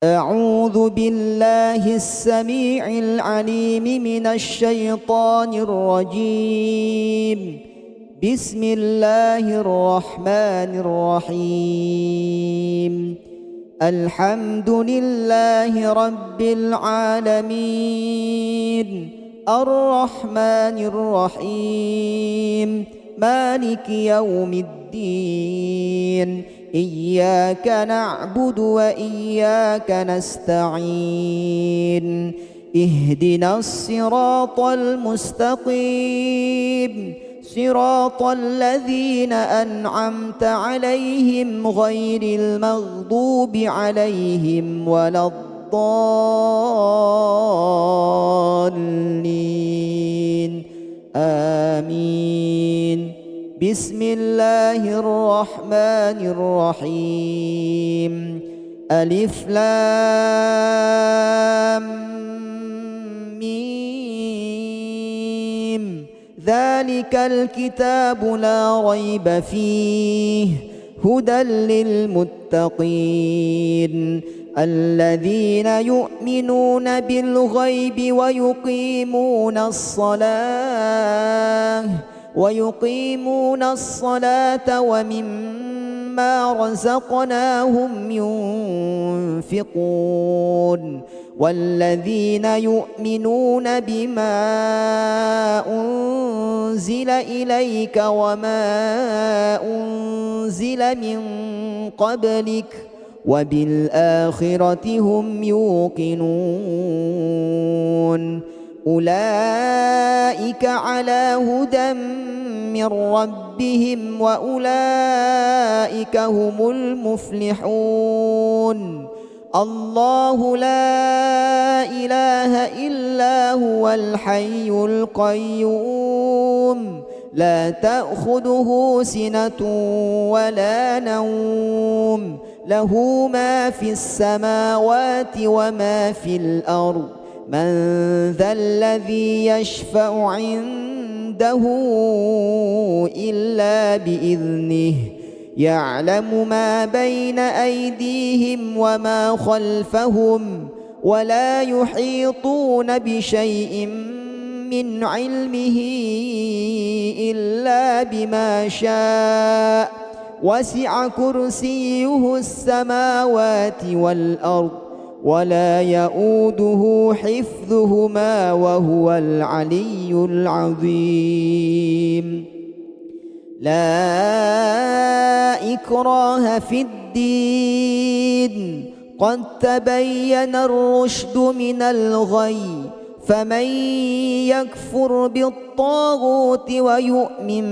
أعوذ بالله السميع العليم من الشيطان الرجيم. بسم الله الرحمن الرحيم. الحمد لله رب العالمين، الرحمن الرحيم، مالك يوم الدين. إياك نعبد وإياك نستعين. اهدنا الصراط المستقيم، صراط الذين أنعمت عليهم غير المغضوب عليهم ولا الضالين. آمين. بسم الله الرحمن الرحيم. ألف لام ميم. ذلك الكتاب لا ريب فيه هدى للمتقين الذين يؤمنون بالغيب ويقيمون الصلاة ومما رزقناهم ينفقون والذين يؤمنون بما أنزل إليك وما أنزل من قبلك وبالآخرة هم يوقنون. أولئك على هدى من ربهم وأولئك هم المفلحون. الله لا إله إلا هو الحي القيوم، لا تأخذه سنة ولا نوم، له ما في السماوات وما في الأرض. من ذا الذي يشفع عنده إلا بإذنه، يعلم ما بين أيديهم وما خلفهم ولا يحيطون بشيء من علمه إلا بما شاء. وسع كرسيه السماوات والأرض ولا يؤوده حفظهما وهو العلي العظيم. لا إكراه في الدين، قد تبين الرشد من الغي. فمن يكفر بالطاغوت ويؤمن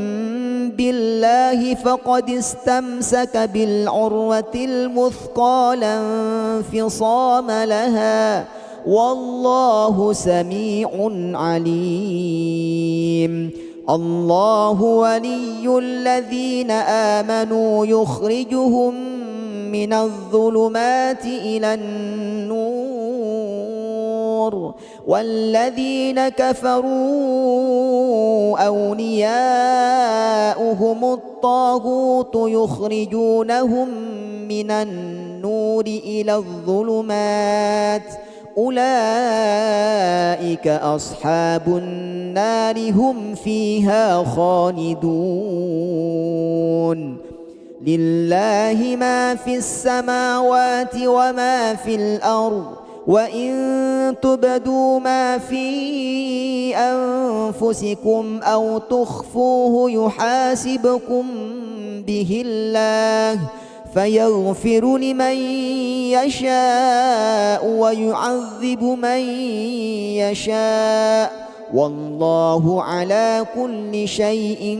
بالله فقد استمسك بالعروة الوثقى لا انفصام لها، والله سميع عليم. الله ولي الذين آمنوا يخرجهم من الظلمات إلى النور، والذين كفروا أولياؤهم الطاغوت يخرجونهم من النور إلى الظلمات. أولئك أصحاب النار هم فيها خالدون. لله ما في السماوات وما في الأرض، وإن تبدوا ما في أنفسكم أو تخفوه يحاسبكم به الله فيغفر لمن يشاء ويعذب من يشاء، والله على كل شيء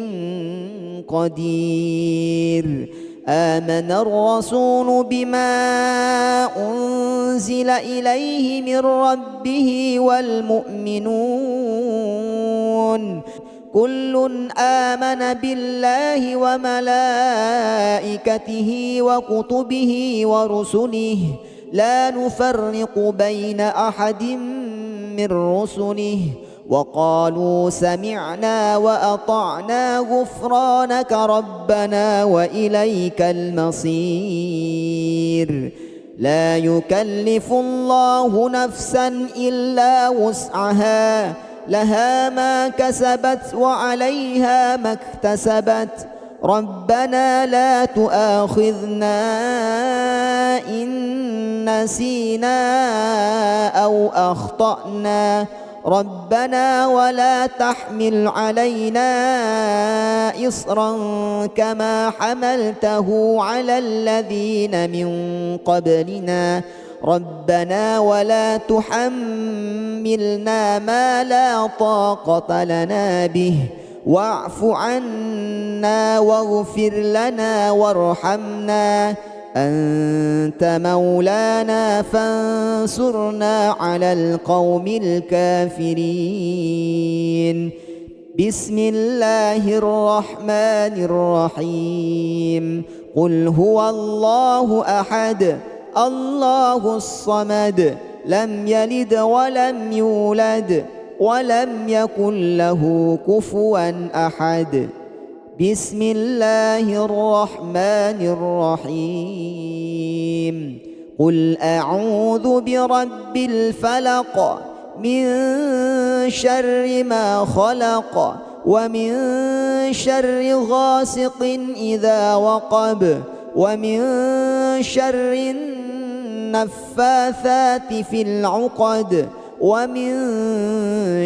قدير. آمن الرسول بما أنزل إليه من ربه والمؤمنون كل آمن بالله وملائكته وكتبه ورسله لا نفرق بين أحد من رسله وقالوا سمعنا وأطعنا غفرانك ربنا وإليك المصير. لا يكلف الله نفسا إلا وسعها لها ما كسبت وعليها ما اكتسبت ربنا لا تؤاخذنا إن نسينا أو أخطأنا ربنا ولا تحمل علينا إصرا كما حملته على الذين من قبلنا ربنا ولا تحملنا ما لا طاقة لنا به واعف عنا واغفر لنا وارحمنا أنت مولانا فانصرنا على القوم الكافرين. بسم الله الرحمن الرحيم. قل هو الله أحد الله الصمد لم يلد ولم يولد ولم يكن له كفوا أحد. بسم الله الرحمن الرحيم. قل أعوذ برب الفلق من شر ما خلق ومن شر غاسق إذا وقب ومن شر النفاثات في العقد ومن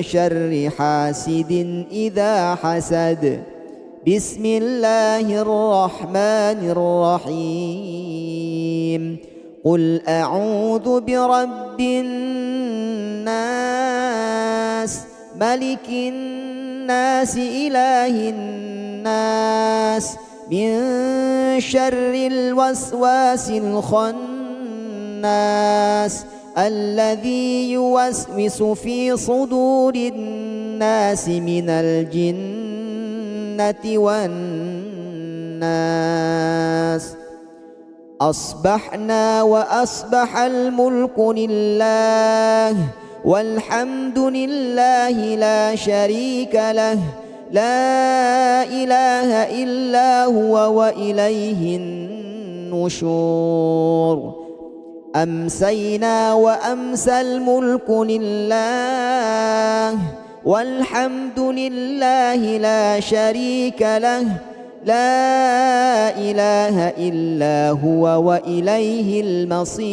شر حاسد إذا حسد. بسم الله الرحمن الرحيم. قل أعوذ برب الناس ملك الناس إله الناس من شر الوسواس الخناس الذي يوسوس في صدور الناس من الجنة والناس. أصبحنا وأصبح الملك لله والحمد لله لا شريك له لا إله إلا هو وإليه النشور. أمسينا وأمسى الملك لله والحمد لله لا شريك له لا إله إلا هو وإليه المصير.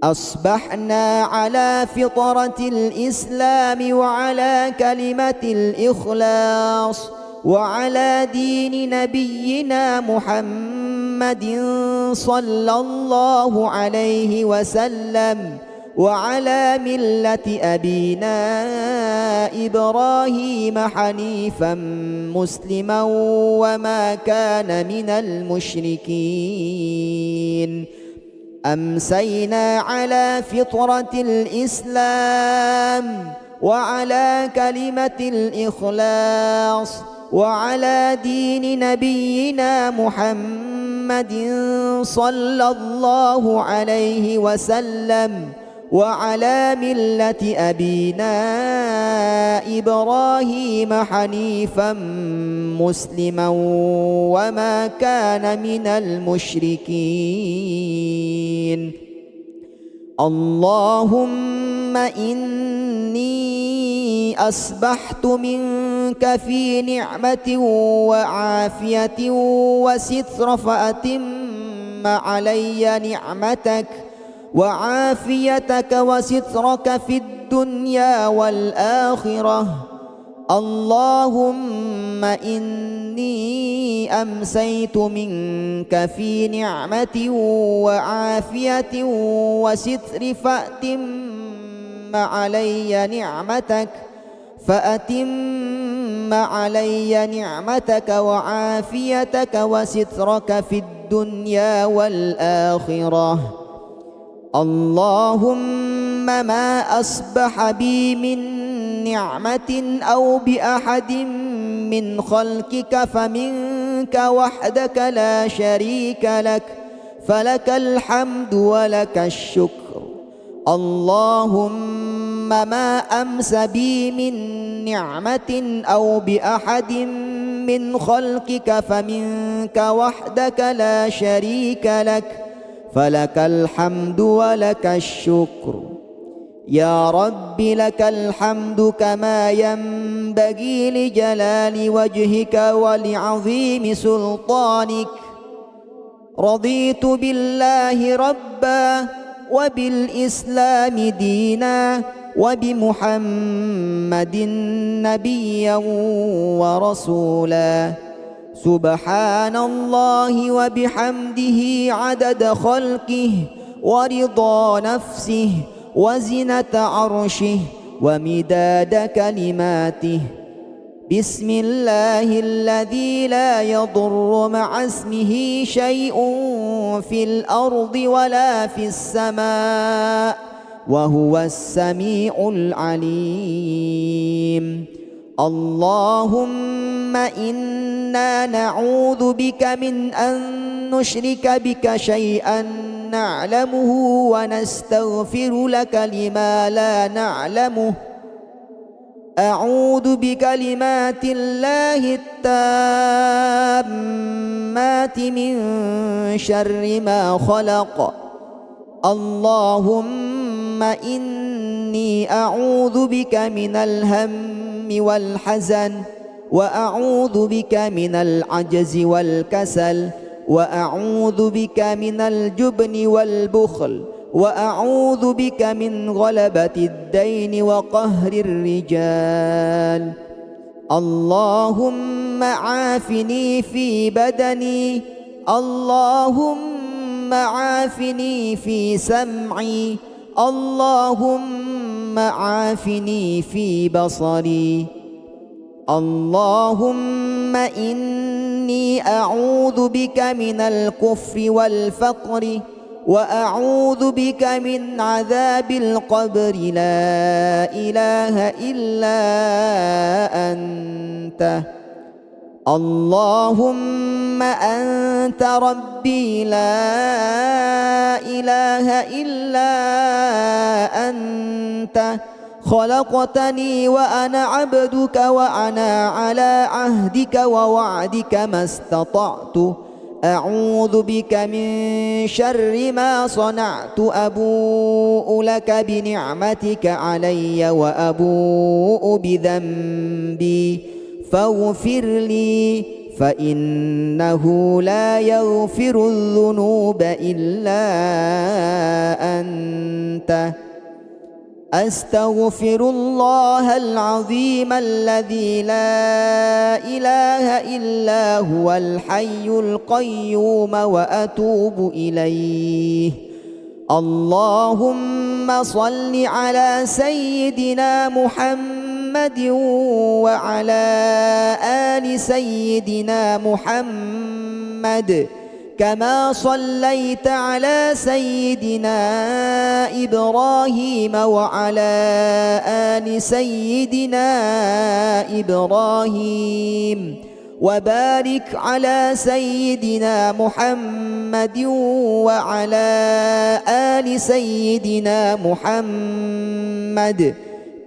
أصبحنا على فطرة الإسلام وعلى كلمة الإخلاص وعلى دين نبينا محمد صلى الله عليه وسلم وعلى ملة أبينا إبراهيم حنيفا مسلما وما كان من المشركين. أمسينا على فطرة الإسلام وعلى كلمة الإخلاص وعلى دين نبينا محمد صلى الله عليه وسلم وعلى ملة أبينا إبراهيم حنيفا مسلما وما كان من المشركين. اللهم إني أصبحت منك في نعمة وعافية وستر فأتم علي نعمتك وعافيتك وسترك في الدنيا والآخرة. اللهم إني أمسيت منك في نعمة وعافية وستر فأتم علي نعمتك وعافيتك وسترك في الدنيا والآخرة. اللهم ما أصبح بي من نعمة أو بأحد من خلقك فمنك وحدك لا شريك لك فلك الحمد ولك الشكر. اللهم ما أمس بي من نعمة أو بأحد من خلقك فمنك منك وحدك لا شريك لك فلك الحمد ولك الشكر. يا رب لك الحمد كما ينبغي لجلال وجهك ولعظيم سلطانك. رضيت بالله ربا وبالإسلام دينا وبمحمد نبيا ورسولا. سبحان الله وبحمده عدد خلقه ورضا نفسه وزنة عرشه ومداد كلماته. بسم الله الذي لا يضر مع اسمه شيء في الأرض ولا في السماء وهو السميع العليم. اللهم إنا نعوذ بك من أن نشرك بك شيئا نعلمه ونستغفر لك لما لا نعلمه. أعوذ بكلمات الله التامات من شر ما خلق. اللهم إني أعوذ بك من الهم والحزن وأعوذ بك من العجز والكسل وأعوذ بك من الجبن والبخل وأعوذ بك من غلبة الدين وقهر الرجال. اللهم عافني في بدني. اللهم عافني في سمعي. اللهم عافني في بصري. اللهم إني أعوذ بك من الكفر والفقر وأعوذ بك من عذاب القبر لا إله إلا أنت. اللهم أنت ربي لا إله إلا أنت. خلقتني وأنا عبدك وأنا على عهدك ووعدك ما استطعت. أعوذ بك من شر ما صنعت. أبوء لك بنعمتك علي وأبوء بذنبي فاغفر لي فإنه لا يغفر الذنوب إلا أنت. أستغفر الله العظيم الذي لا إله إلا هو الحي القيوم وأتوب إليه. اللهم صل على سيدنا محمد وعلى آل سيدنا محمد كما صليت على سيدنا إبراهيم وعلى آل سيدنا إبراهيم وبارك على سيدنا محمد وعلى آل سيدنا محمد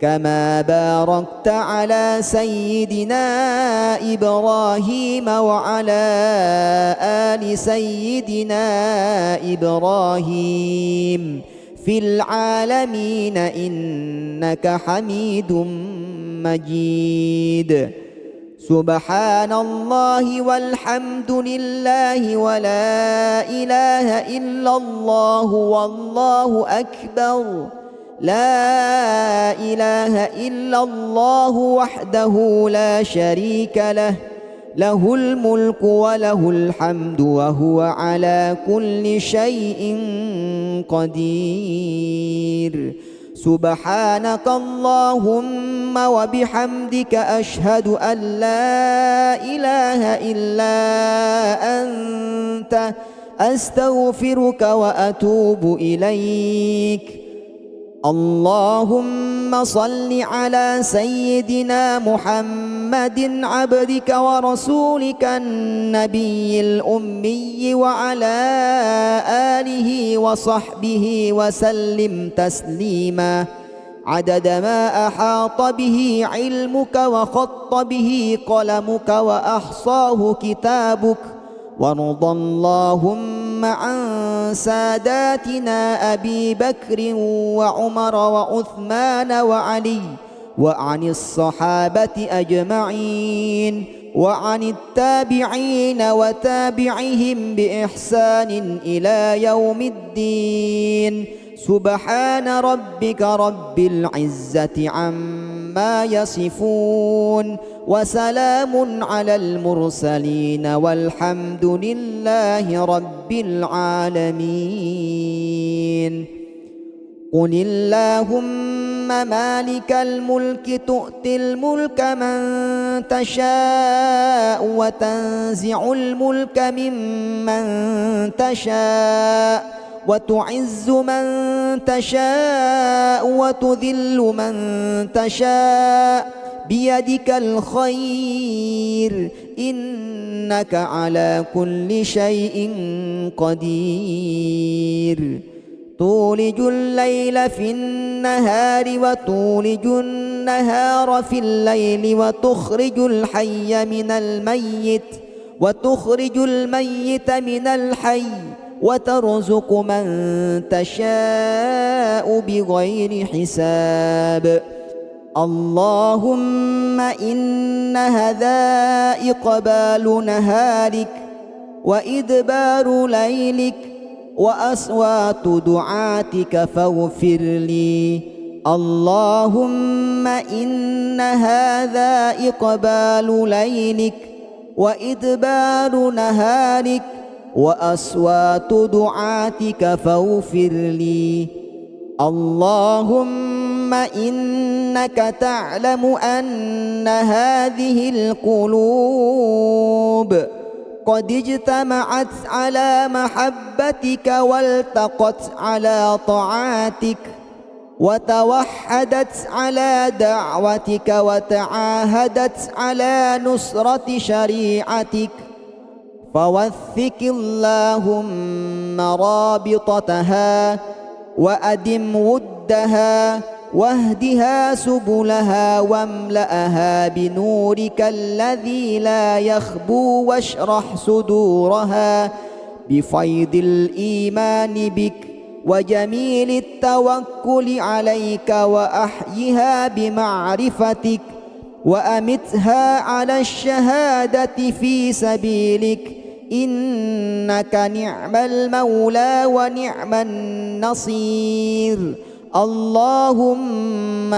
كما باركت على سيدنا إبراهيم وعلى آل سيدنا إبراهيم في العالمين إنك حميد مجيد. سبحان الله والحمد لله ولا إله إلا الله والله أكبر. لا إله إلا الله وحده لا شريك له له الملك وله الحمد وهو على كل شيء قدير. سبحانك اللهم وبحمدك أشهد أن لا إله إلا أنت أستغفرك وأتوب إليك. اللهم صل على سيدنا محمد عبدك ورسولك النبي الأمي وعلى آله وصحبه وسلم تسليما عدد ما أحاط به علمك وخط به قلمك وأحصاه كتابك وارض اللهم عن ساداتنا أبي بكر وعمر وعثمان وعلي وعن الصحابة أجمعين وعن التابعين وتابعهم بإحسان إلى يوم الدين. سبحان ربك رب العزة عما يصفون وسلام على المرسلين والحمد لله رب العالمين. قل اللهم مالك الملك تؤتي الملك من تشاء وتنزع الملك ممن تشاء وتعز من تشاء وتذل من تشاء بيدك الخير إنك على كل شيء قدير. تولج الليل في النهار وتولج النهار في الليل وتخرج الحي من الميت وتخرج الميت من الحي وترزق من تشاء بغير حساب. اللهم إن هذا إقبال نهارك وإدبار ليلك وأصوات دعاتك فاغفر لي. اللهم إن هذا إقبال ليلك وإدبار نهارك وأصوات دعاتك فاغفر لي. اللهم إنك تعلم أن هذه القلوب قد اجتمعت على محبتك والتقت على طاعتك وتوحدت على دعوتك وتعاهدت على نصرة شريعتك، فوثق اللهم رابطتها وأدم ودها واهدها سبلها واملأها بنورك الذي لا يخبو واشرح صدورها بفيض الإيمان بك وجميل التوكل عليك وأحيها بمعرفتك وأمتها على الشهادة في سبيلك إنك نعم المولى ونعم النصير. اللهم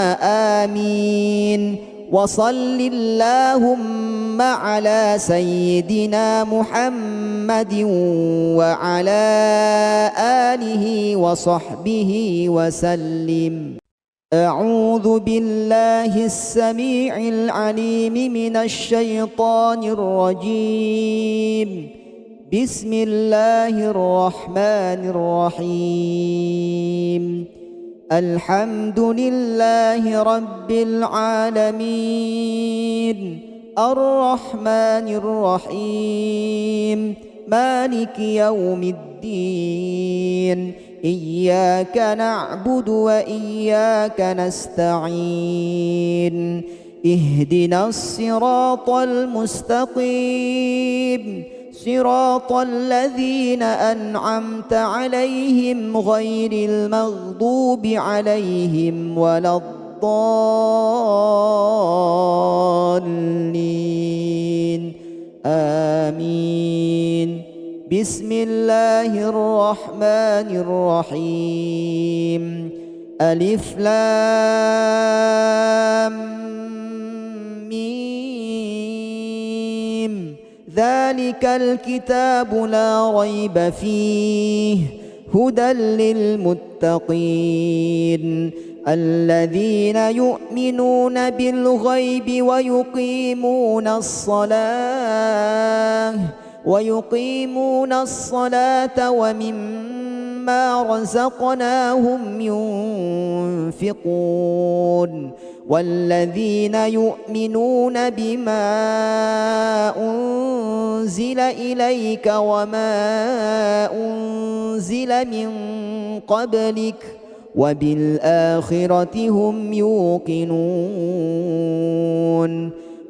آمين. وصل اللهم على سيدنا محمد وعلى آله وصحبه وسلم. أعوذ بالله السميع العليم من الشيطان الرجيم. بسم الله الرحمن الرحيم. الحمد لله رب العالمين الرحمن الرحيم مالك يوم الدين. إياك نعبد وإياك نستعين. اهدنا الصراط المستقيم صراط الذين أنعمت عليهم غير المغضوب عليهم ولا الضالين. آمين. بسم الله الرحمن الرحيم. ألف لام ميم. ذلك الكتاب لا ريب فيه هدى للمتقين الذين يؤمنون بالغيب ويقيمون الصلاة ومما رزقناهم ينفقون والذين يؤمنون بما أنزل إليك وما أنزل من قبلك وبالآخرة هم يوقنون.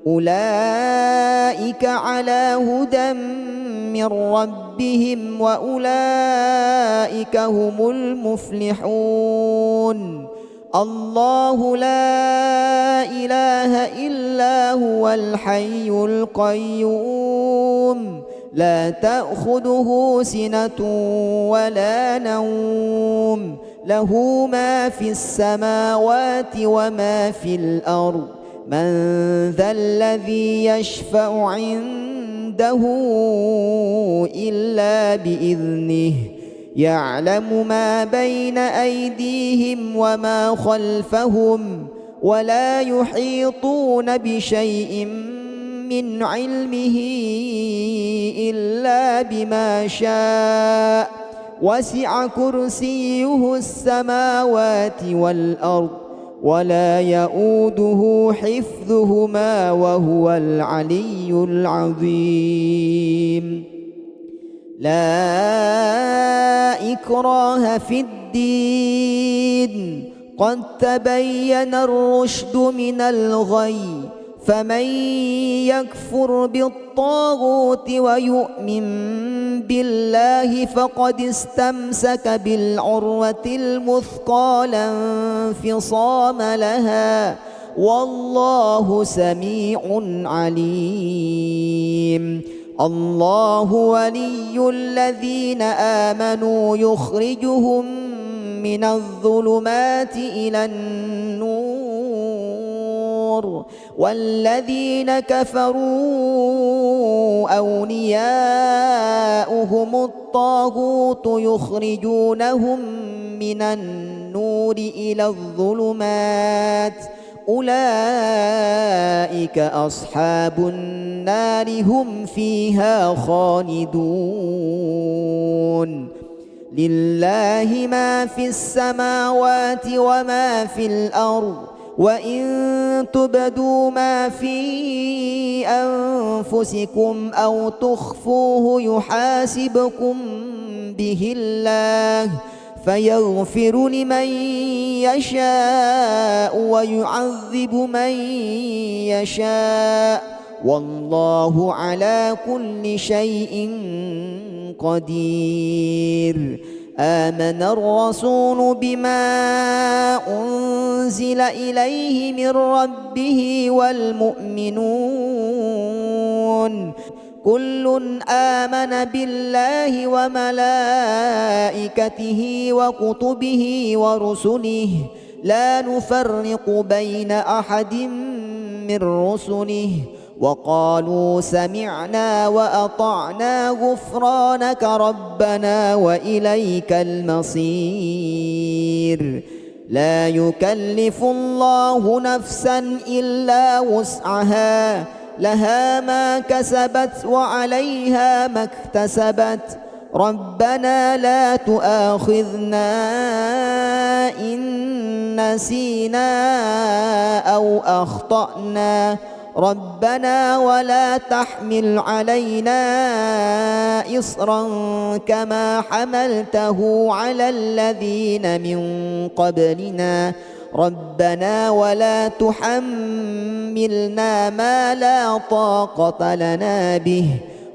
أولئك على هدى من ربهم وأولئك هم المفلحون. الله لا إله إلا هو الحي القيوم لا تأخذه سنة ولا نوم له ما في السماوات وما في الأرض من ذا الذي يشفع عنده إلا بإذنه يعلم ما بين أيديهم وما خلفهم ولا يحيطون بشيء من علمه إلا بما شاء وسع كرسيه السماوات والأرض ولا يؤوده حفظهما وهو العلي العظيم. لا إكراه في الدين قد تبين الرشد من الغي فمن يكفر بالطاغوت ويؤمن بالله فقد استمسك بالعروة الوثقى لا انفصام لها والله سميع عليم. الله ولي الذين آمنوا يخرجهم من الظلمات إلى النور والذين كفروا أولياؤهم الطاغوت يخرجونهم من النور إلى الظلمات أولئك أصحاب النار هم فيها خالدون. لله ما في السماوات وما في الأرض وإن تبدوا ما في أنفسكم أو تخفوه يحاسبكم به الله فيغفر لمن يشاء ويعذب من يشاء والله على كل شيء قدير. آمن الرسول بما أنزل إليه من ربه والمؤمنون كل آمن بالله وملائكته وكتبه ورسله لا نفرق بين أحد من رسله وقالوا سمعنا وأطعنا غفرانك ربنا وإليك المصير. لا يكلف الله نفسا إلا وسعها لها ما كسبت وعليها ما اكتسبت ربنا لا تؤاخذنا إن نسينا أو أخطأنا ربنا ولا تحمل علينا إصرا كما حملته على الذين من قبلنا ربنا ولا تحملنا ما لا طاقة لنا به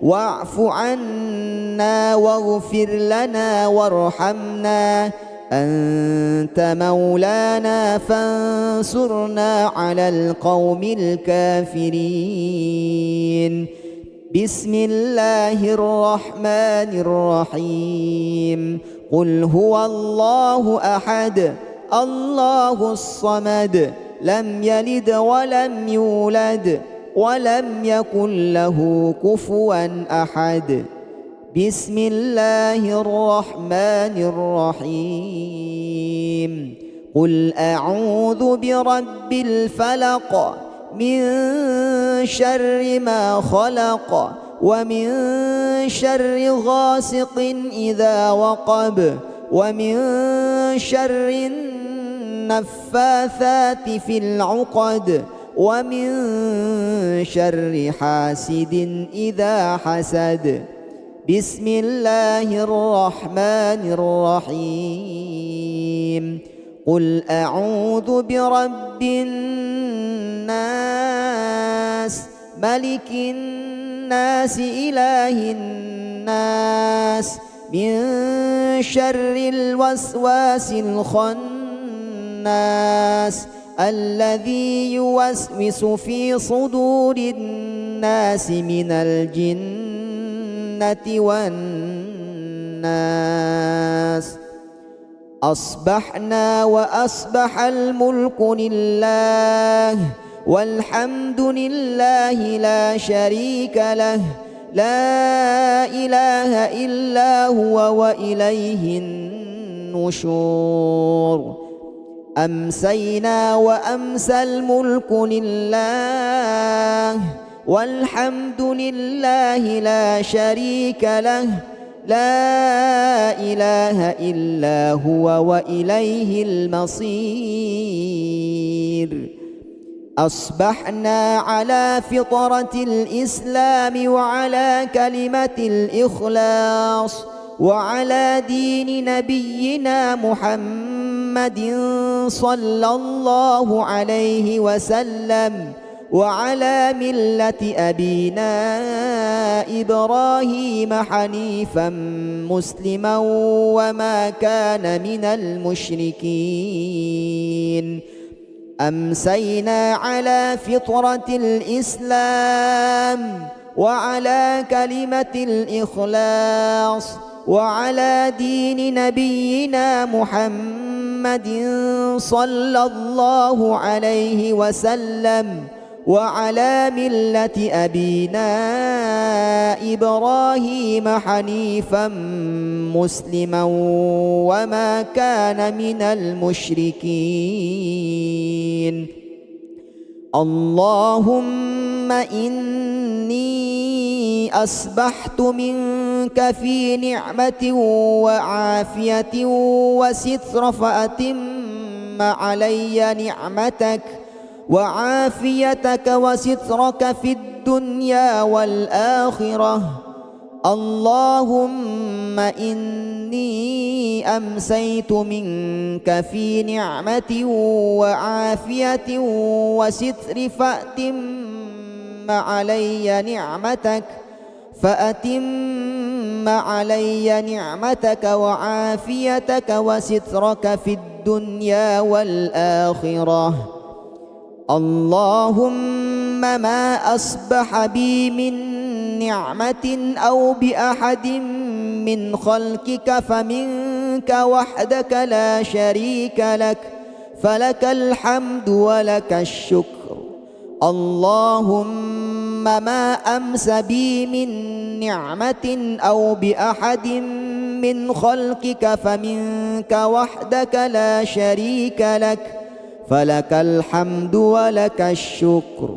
واعف عنا واغفر لنا وارحمنا أنت مولانا فانصرنا على القوم الكافرين. بسم الله الرحمن الرحيم. قل هو الله أحد الله الصمد لم يلد ولم يولد ولم يكن له كفوا أحد. بسم الله الرحمن الرحيم. قل أعوذ برب الفلق من شر ما خلق ومن شر غاسق إذا وقب ومن شر النفاثات في العقد ومن شر حاسد إذا حسد. بسم الله الرحمن الرحيم. قل أعوذ برب الناس ملك الناس إله الناس الناس من شر الوسواس الخناس الذي يوسوس في صدور الناس من الجنة والناس. أصبحنا وأصبح الملك لله والحمد لله لا شريك له لا إله إلا هو وإليه النشور. أمسينا وأمسى الملك لله والحمد لله لا شريك له لا إله إلا هو وإليه المصير. أصبحنا على فطرة الإسلام وعلى كلمة الإخلاص وعلى دين نبينا محمد صلى الله عليه وسلم وعلى ملة أبينا إبراهيم حنيفا مسلما وما كان من المشركين. أمسينا على فطرة الإسلام وعلى كلمة الإخلاص وعلى دين نبينا محمد صلى الله عليه وسلم وعلى ملة أبينا إبراهيم حنيفا مسلما وما كان من المشركين. اللهم إني أصبحت منك في نعمة وعافية وستر فأتم علي نعمتك وعافيتك وسترك في الدنيا والآخرة. اللهم إني أمسيت منك في نعمة وعافية وستر فأتم علي نعمتك وعافيتك وسترك في الدنيا والآخرة. اللهم ما أصبح بي من نعمة أو بأحد من خلقك فمنك وحدك لا شريك لك فلك الحمد ولك الشكر. اللهم ما أمس بي من نعمة أو بأحد من خلقك فمنك وحدك لا شريك لك فلك الحمد ولك الشكر.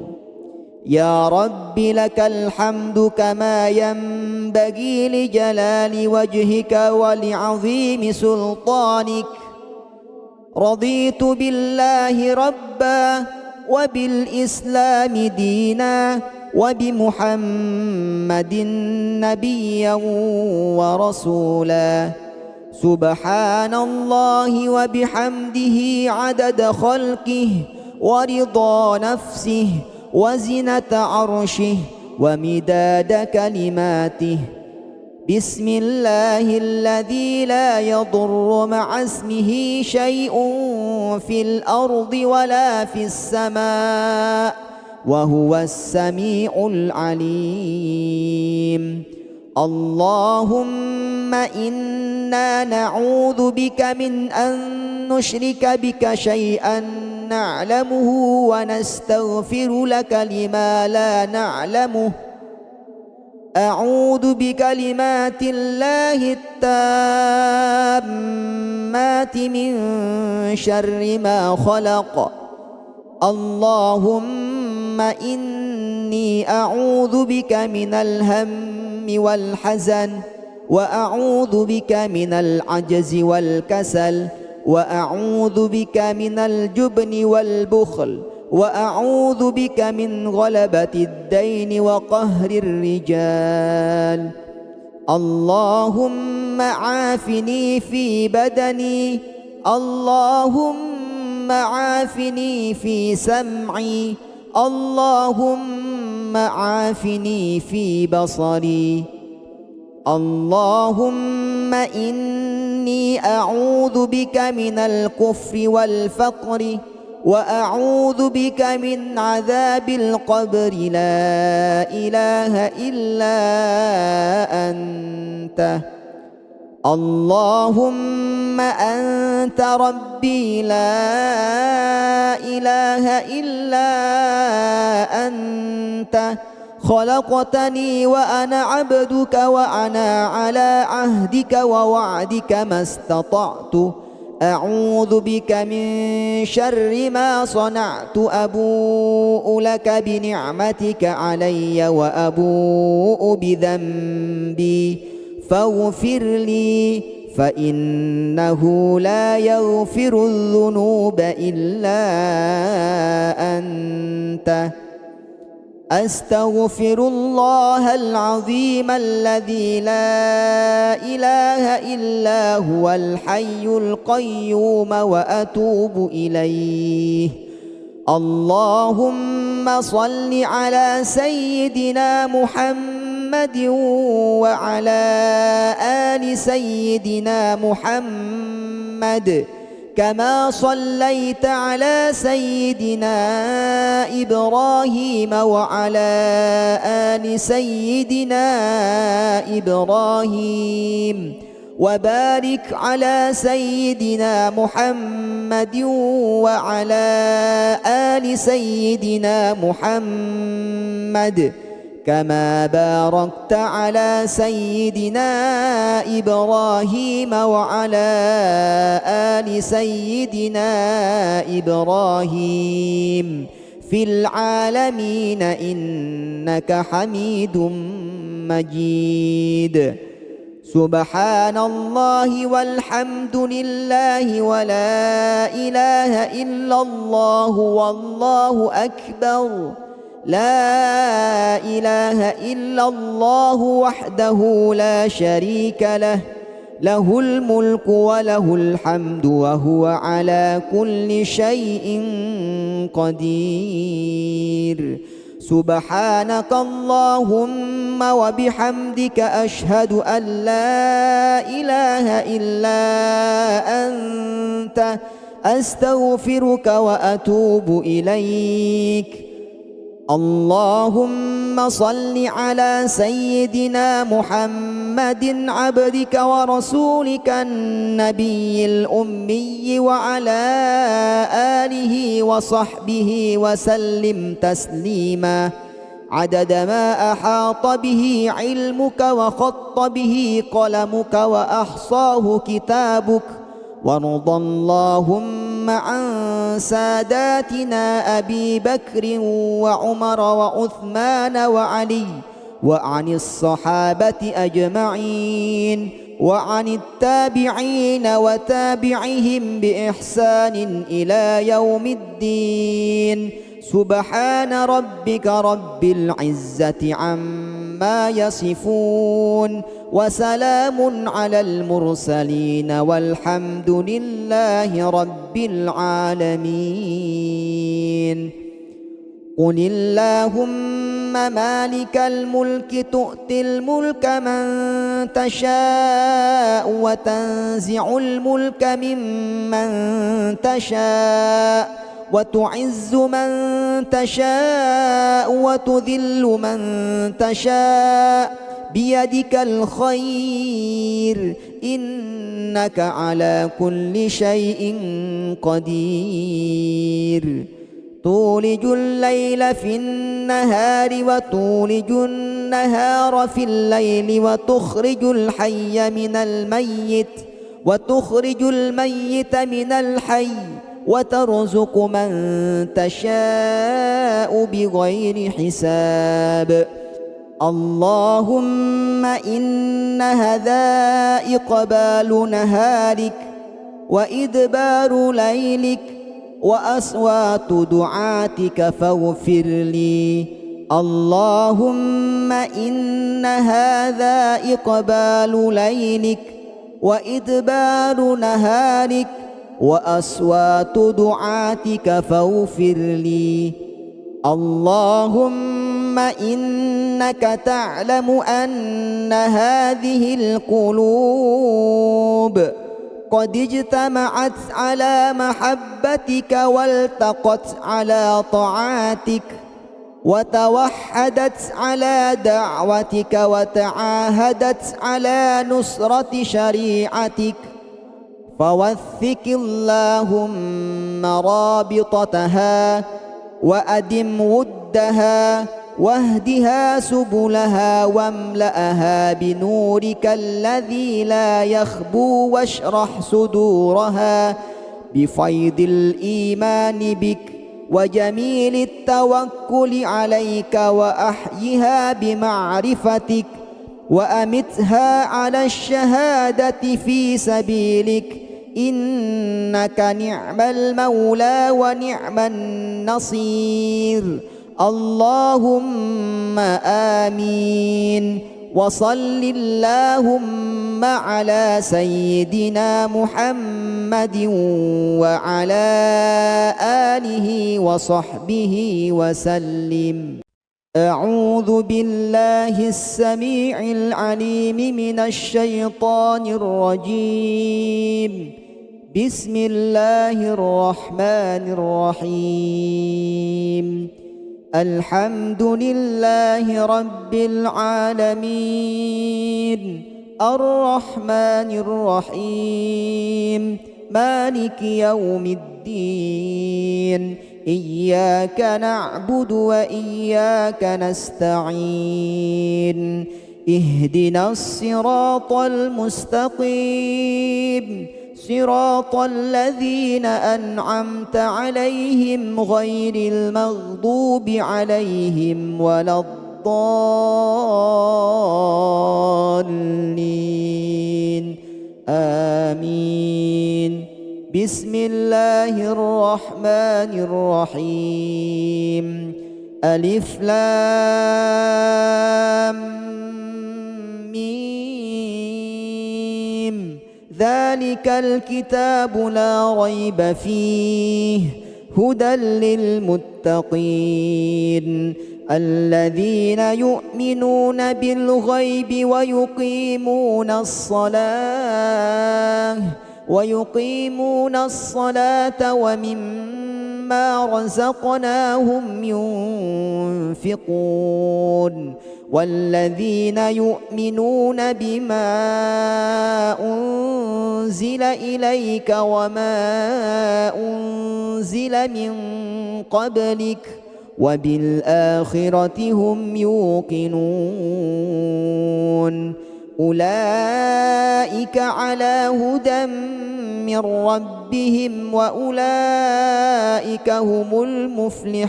يا رب لك الحمد كما ينبغي لجلال وجهك ولعظيم سلطانك. رضيت بالله ربا وبالإسلام دينا وبمحمد نبيا ورسولا. سبحان الله وبحمده عدد خلقه ورضا نفسه وزنة عرشه ومداد كلماته. بسم الله الذي لا يضر مع اسمه شيء في الأرض ولا في السماء وهو السميع العليم. اللهم إنا نعوذ بك من أن نشرك بك شيئا نعلمه ونستغفر لك لما لا نعلمه. أعوذ بكلمات الله التامات من شر ما خلق. اللهم إني أعوذ بك من الهم والحزن وأعوذ بك من العجز والكسل وأعوذ بك من الجبن والبخل وأعوذ بك من غلبة الدين وقهر الرجال. اللهم عافني في بدني. اللهم عافني في سمعي. اللهم عافني في بصري. اللهم إني أعوذ بك من الكفر والفقر وأعوذ بك من عذاب القبر لا إله إلا أنت. اللهم أنت ربي لا إله إلا أنت، خلقتني وأنا عبدك وأنا على عهدك ووعدك ما استطعت، أعوذ بك من شر ما صنعت، أبوء لك بنعمتك علي وأبوء بذنبي فاغفر لي، فإنه لا يغفر الذنوب إلا أنت. أستغفر الله العظيم الذي لا إله إلا هو الحي القيوم وأتوب إليه. اللهم صل على سيدنا محمد وعلى آل سيدنا محمد كما صليت على سيدنا إبراهيم وعلى آل سيدنا إبراهيم، وبارك على سيدنا محمد وعلى آل سيدنا محمد كما باركت على سيدنا إبراهيم وعلى آل سيدنا إبراهيم في العالمين إنك حميد مجيد. سبحان الله والحمد لله ولا إله إلا الله والله أكبر. لا إله إلا الله وحده لا شريك له، له الملك وله الحمد وهو على كل شيء قدير. سبحانك اللهم وبحمدك أشهد أن لا إله إلا أنت، أستغفرك وأتوب إليك. اللهم صل على سيدنا محمد عبدك ورسولك النبي الأمي وعلى آله وصحبه وسلم تسليما عدد ما أحاط به علمك وخط به قلمك وأحصاه كتابك. وارض اللهم عن ساداتنا أبي بكر وعمر وعثمان وعلي، وعن الصحابة أجمعين، وعن التابعين وتابعهم بإحسان إلى يوم الدين. سبحان ربك رب العزة عما يصفون، وسلام على المرسلين والحمد لله رب العالمين. قل اللهم مالك الملك تؤتي الملك من تشاء وتنزع الملك ممن تشاء وتعز من تشاء وتذل من تشاء بيدك الخير إنك على كل شيء قدير. تولج الليل في النهار وتولج النهار في الليل وتخرج الحي من الميت وتخرج الميت من الحي وترزق من تشاء بغير حساب. اللهم إن هذا إقبال نهارك وإدبار ليلك وأصوات دعاتك فاغفر لي. اللهم إن هذا إقبال ليلك وإدبار نهارك وأصوات دعاتك فاغفر لي. اللهم ثم إنك تعلم أن هذه القلوب قد اجتمعت على محبتك والتقت على طاعتك وتوحدت على دعوتك وتعاهدت على نصرة شريعتك، فوثق اللهم رابطتها وأدم ودها واهدها سبلها واملأها بنورك الذي لا يخبو، واشرح صدورها بفيض الإيمان بك وجميل التوكل عليك، وأحيها بمعرفتك وأمتها على الشهادة في سبيلك، إنك نعم المولى ونعم النصير. اللهم آمين. وصل اللهم على سيدنا محمد وعلى آله وصحبه وسلم. أعوذ بالله السميع العليم من الشيطان الرجيم. بسم الله الرحمن الرحيم. الحمد لله رب العالمين الرحمن الرحيم مالك يوم الدين. إياك نعبد وإياك نستعين. اهدنا الصراط المستقيم، صراط الذين أنعمت عليهم غير المغضوب عليهم ولا الضالين. آمين. بسم الله الرحمن الرحيم. ألف لام ميم. ذلك الكتاب لا ريب فيه هدى للمتقين الذين يؤمنون بالغيب ويقيمون الصلاة ومما رزقناهم ينفقون، والذين يؤمنون بما أنزل إليك وما أنزل من قبلك وبالآخرة هم يوقنون. أولئك على هدى من ربهم وأولئك هم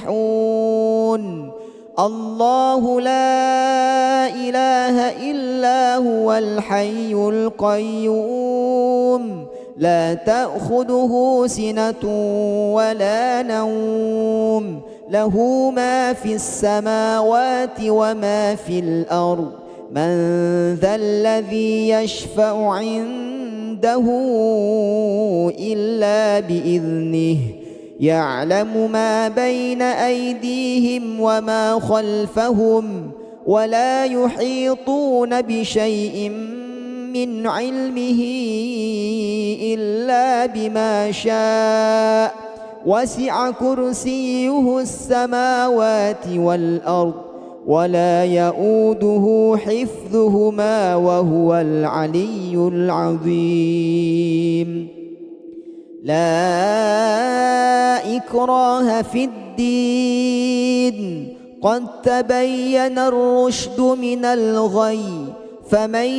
المفلحون. الله لا إله إلا هو الحي القيوم لا تأخذه سنة ولا نوم، له ما في السماوات وما في الأرض. من ذا الذي يشفع عنده إلا بإذنه، يعلم ما بين أيديهم وما خلفهم، ولا يحيطون بشيء من علمه إلا بما شاء. وسع كرسيه السماوات والأرض ولا يؤوده حفظهما وهو العلي العظيم. لا إكراه في الدين، قد تبين الرشد من الغي، فمن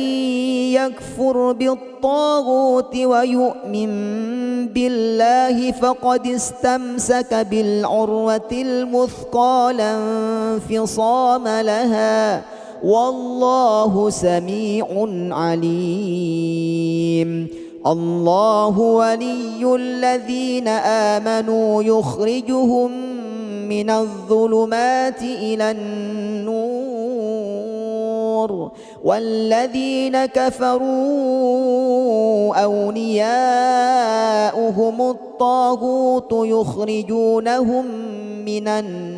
يكفر بالطاغوت ويؤمن بالله فقد استمسك بالعروة الوثقى لا انفصام لها، والله سميع عليم. الله ولي الذين آمنوا يخرجهم من الظلمات إلى النور، والذين كفروا أولياؤهم الطاغوت يخرجونهم من النور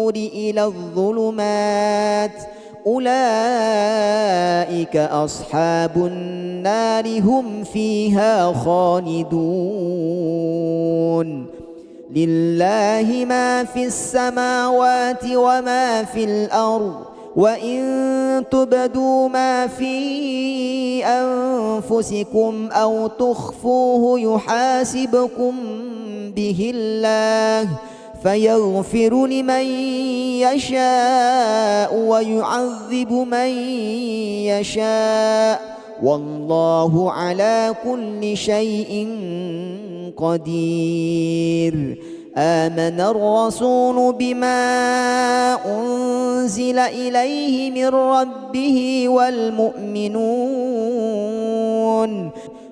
النور إلى الظلمات أولئك أصحاب النار هم فيها خالدون لله ما في السماوات وما في الأرض وإن تبدوا ما في أنفسكم أو تخفوه يحاسبكم به الله فيغفر لمن يشاء ويعذب من يشاء والله على كل شيء قدير. آمن الرسول بما أنزل إليه من ربه والمؤمنون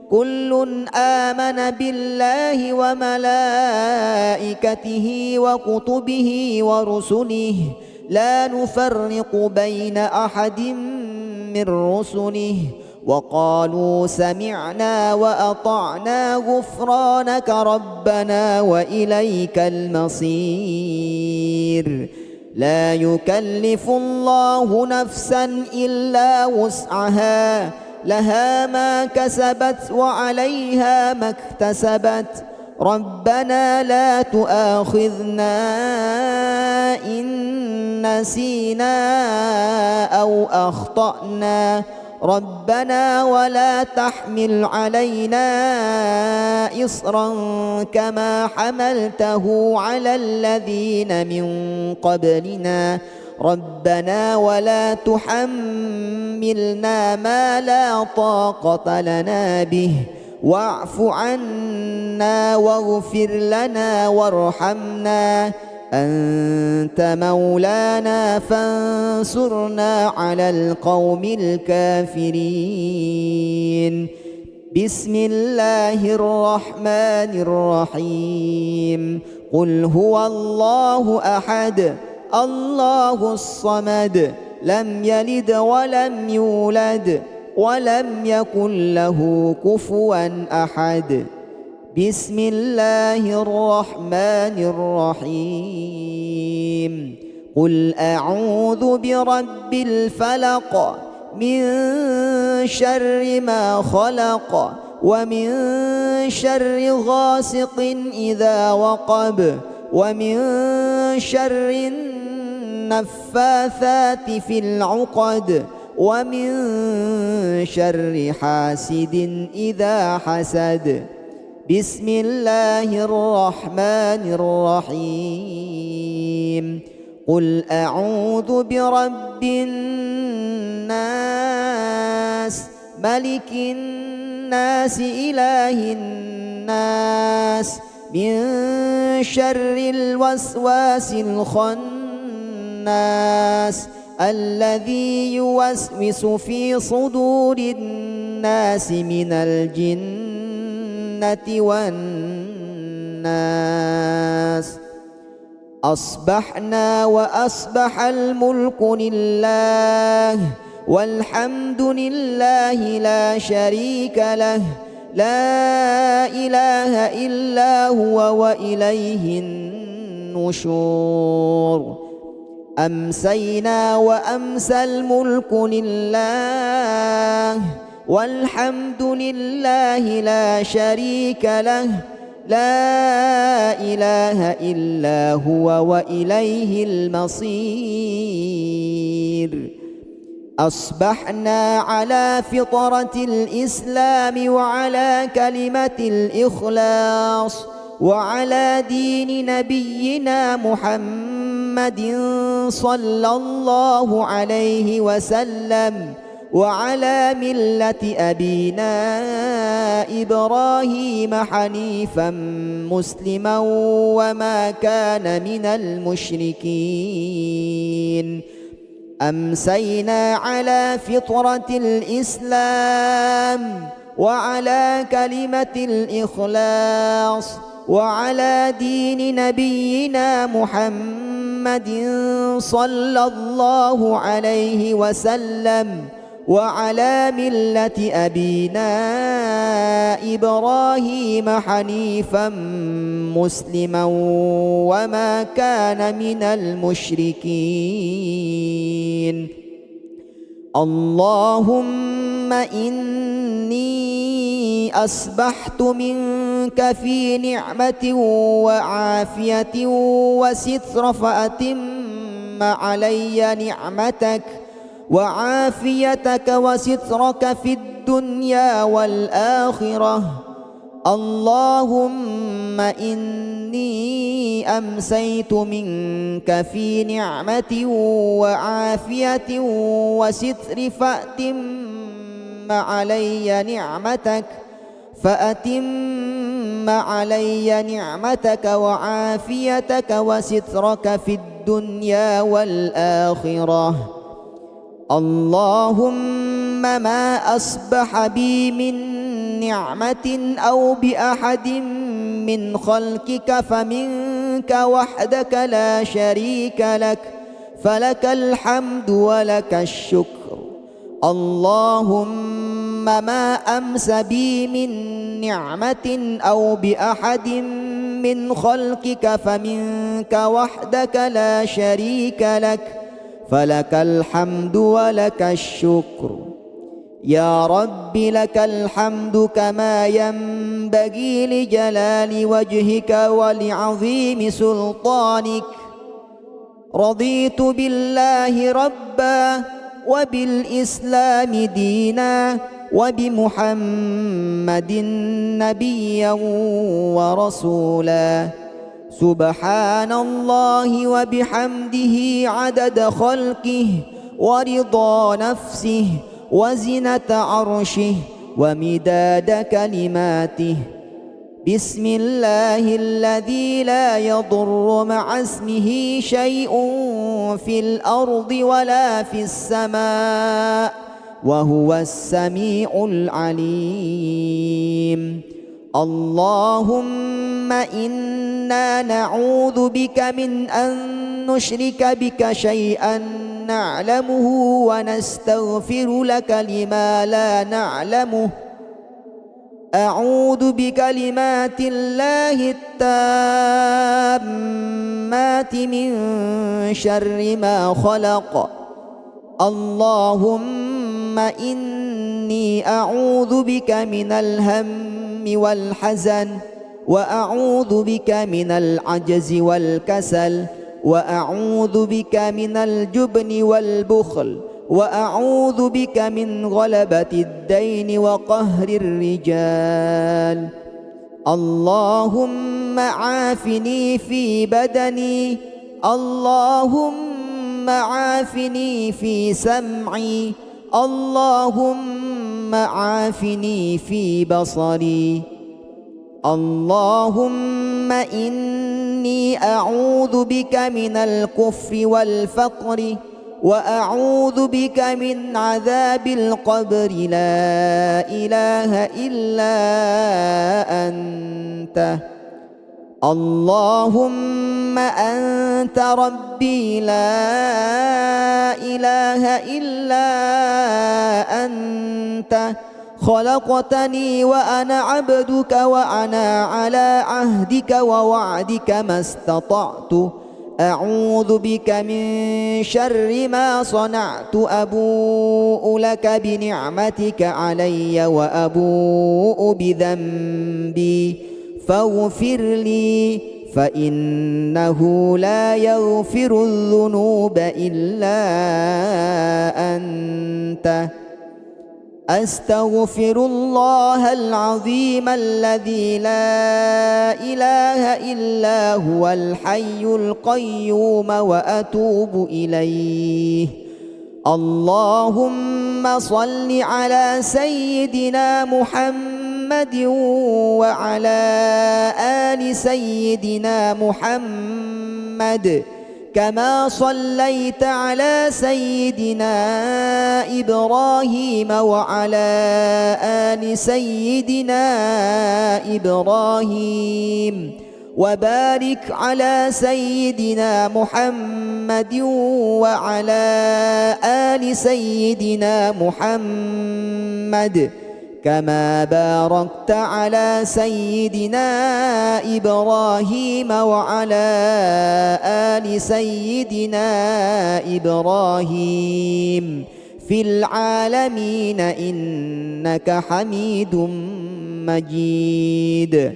كل آمن بالله وملائكته وكتبه ورسله لا نفرق بين أحد من رسله وقالوا سمعنا وأطعنا غفرانك ربنا وإليك المصير. لا يكلف الله نفسا إلا وسعها لها ما كسبت وعليها ما اكتسبت ربنا لا تؤاخذنا إن نسينا أو أخطأنا ربنا ولا تحمل علينا إصرا كما حملته على الذين من قبلنا ربنا ولا تحملنا ما لا طاقة لنا به واعف عنا واغفر لنا وارحمنا أنت مولانا فانصرنا على القوم الكافرين. بسم الله الرحمن الرحيم. قل هو الله أحد الله الصمد لم يلد ولم يولد ولم يكن له كفوا أحد. بسم الله الرحمن الرحيم. قل أعوذ برب الفلق من شر ما خلق ومن شر غاسق إذا وقب ومن شر النفاثات في العقد ومن شر حاسد إذا حسد. بسم الله الرحمن الرحيم. قل أعوذ برب الناس ملك الناس إله الناس من شر الوسواس الخناس الذي يوسوس في صدور الناس من الجنة والناس. أصبحنا وأصبح الملك لله والحمد لله لا شريك له لا إله إلا هو وإليه النشور. أمسينا وأمسى الملك لله والحمد لله لا شريك له لا إله إلا هو وإليه المصير. أصبحنا على فطرة الإسلام وعلى كلمة الإخلاص وعلى دين نبينا محمد صلى الله عليه وسلم وعلى ملة أبينا إبراهيم حنيفا مسلما وما كان من المشركين. أمسينا على فطرة الإسلام وعلى كلمة الإخلاص وعلى دين نبينا محمد صلى الله عليه وسلم وعلى ملة أبينا إبراهيم حنيفا مسلما وما كان من المشركين. اللهم إني أصبحت منك في نعمة وعافية وستر فأتم علي نعمتك وعافيتك وسترك في الدنيا والآخرة. اللهم إني أمسيت منك في نعمة وعافية وستر فأتم علي نعمتك وعافيتك وسترك في الدنيا والآخرة. اللهم ما أصبح بي من نعمة أو بأحد من خلقك فمنك وحدك لا شريك لك، فلك الحمد ولك الشكر. اللهم ما أمس بي من نعمة أو بأحد من خلقك فمنك وحدك لا شريك لك، فلك الحمد ولك الشكر. يا رب لك الحمد كما ينبغي لجلال وجهك ولعظيم سلطانك. رضيت بالله ربا وبالإسلام دينا وبمحمد نبيا ورسولا. سبحان الله وبحمده عدد خلقه ورضا نفسه وزنة عرشه ومداد كلماته. بسم الله الذي لا يضر مع اسمه شيء في الأرض ولا في السماء وهو السميع العليم. اللهم إنا نعوذ بك من أن نشرك بك شيئا نعلمه ونستغفر لك لما لا نعلمه. أعوذ بكلمات الله التامات من شر ما خلق. اللهم إني أعوذ بك من الهم والحزن، وأعوذ بك من العجز والكسل، وأعوذ بك من الجبن والبخل، وأعوذ بك من غلبة الدين وقهر الرجال. اللهم عافني في بدني، اللهم عافني في سمعي، اللهم عافني في بصري. اللهم إني أعوذ بك من الكفر والفقر، وأعوذ بك من عذاب القبر. لا إله إلا أنت. اللهم أنت ربي لا إله إلا أنت. خلقتني وأنا عبدك وأنا على عهدك ووعدك ما استطعت. أعوذ بك من شر ما صنعت. أبوء لك بنعمتك علي وأبوء بذنبي فاغفر لي، فإنه لا يغفر الذنوب إلا أنت. أستغفر الله العظيم الذي لا إله إلا هو الحي القيوم وأتوب إليه. اللهم صل على سيدنا محمد وعلى آل سيدنا محمد كما صليت على سيدنا إبراهيم وعلى آل سيدنا إبراهيم وبارك على سيدنا محمد وعلى آل سيدنا محمد كما باركت على سيدنا إبراهيم وعلى آل سيدنا إبراهيم في العالمين إنك حميد مجيد.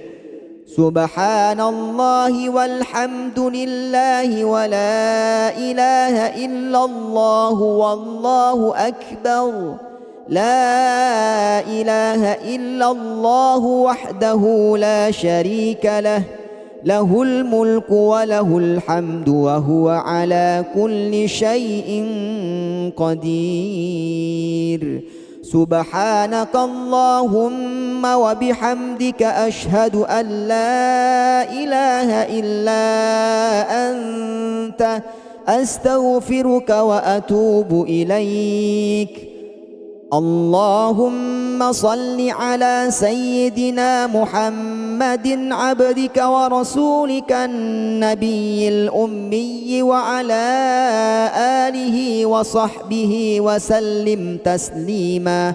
سبحان الله والحمد لله ولا إله إلا الله والله أكبر. لا إله إلا الله وحده لا شريك له، له الملك وله الحمد وهو على كل شيء قدير. سبحانك اللهم وبحمدك أشهد أن لا إله إلا أنت أستغفرك وأتوب إليك. اللهم صل على سيدنا محمد عبدك ورسولك النبي الأمي وعلى آله وصحبه وسلم تسليما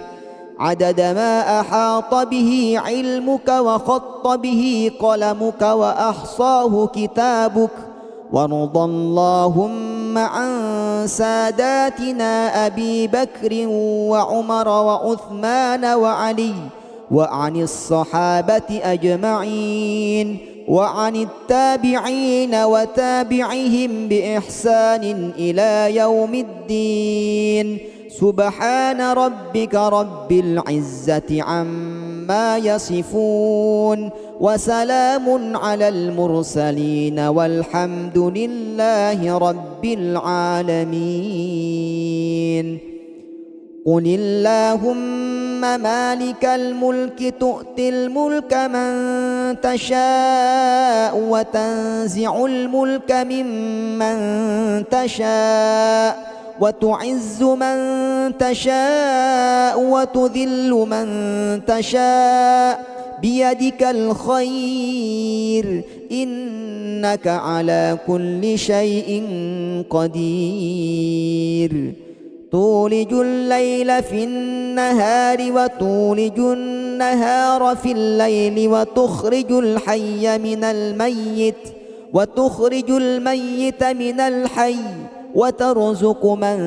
عدد ما أحاط به علمك وخط به قلمك وأحصاه كتابك. وارض اللهم عن ساداتنا أبي بكر وعمر وعثمان وعلي وعن الصحابة أجمعين وعن التابعين وتابعهم بإحسان إلى يوم الدين. سبحان ربك رب العزة عما يصفون وسلام على المرسلين والحمد لله رب العالمين. قل اللهم مالك الملك تؤتي الملك من تشاء وتنزع الملك ممن تشاء وتعز من تشاء وتذل من تشاء بيدك الخير إنك على كل شيء قدير. تولج الليل في النهار وتولج النهار في الليل وتخرج الحي من الميت وتخرج الميت من الحي وترزق من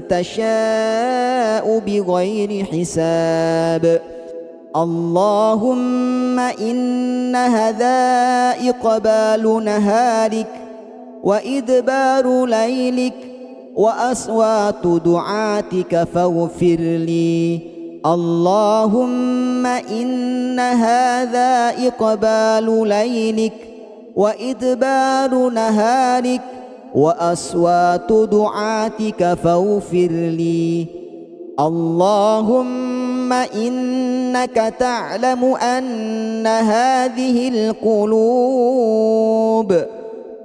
تشاء بغير حساب. اللهم إن هذا إقبال نهارك وإدبار ليلك وأصوات دعاتك فاغفر لي. اللهم إن هذا إقبال ليلك وإدبار نهارك وأصوات دعاتك فاغفر لي. اللهم إنك تعلم أن هذه القلوب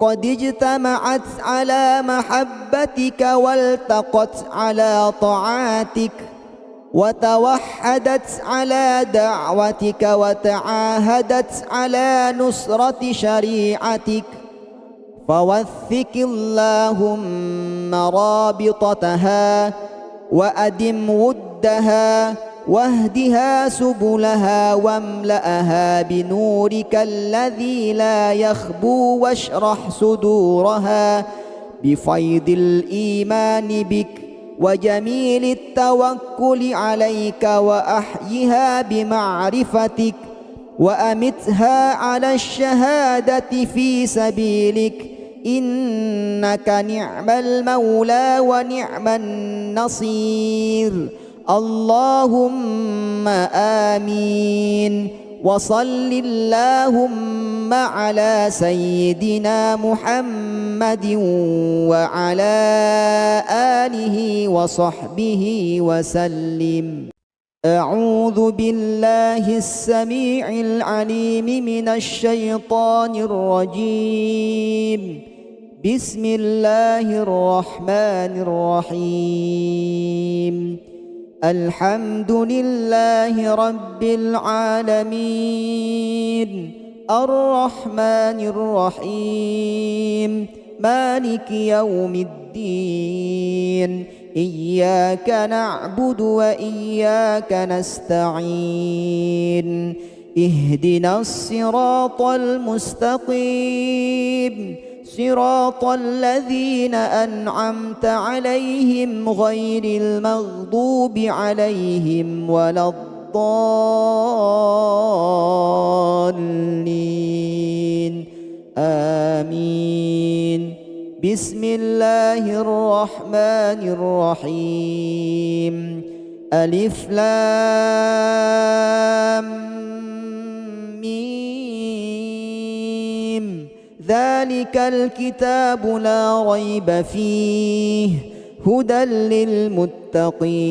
قد اجتمعت على محبتك والتقت على طاعتك وتوحدت على دعوتك وتعاهدت على نصرة شريعتك. فوثق اللهم رابطتها وأدم ودها واهدها سبلها واملأها بنورك الذي لا يخبو واشرح صدورها بفيض الإيمان بك وجميل التوكل عليك وأحيها بمعرفتك وأمتها على الشهادة في سبيلك إنك نعم المولى ونعم النصير. اللهم آمين. وصل اللهم على سيدنا محمد وعلى آله وصحبه وسلم. أعوذ بالله السميع العليم من الشيطان الرجيم. بسم الله الرحمن الرحيم. الحمد لله رب العالمين الرحمن الرحيم مالك يوم الدين إياك نعبد وإياك نستعين اهدنا الصراط المستقيم صراط الذين أنعمت عليهم غير المغضوب عليهم ولا الضالين آمين. بسم الله الرحمن الرحيم ألف لام ميم ذلك الكتاب لا ريب فيه هدى للمتقين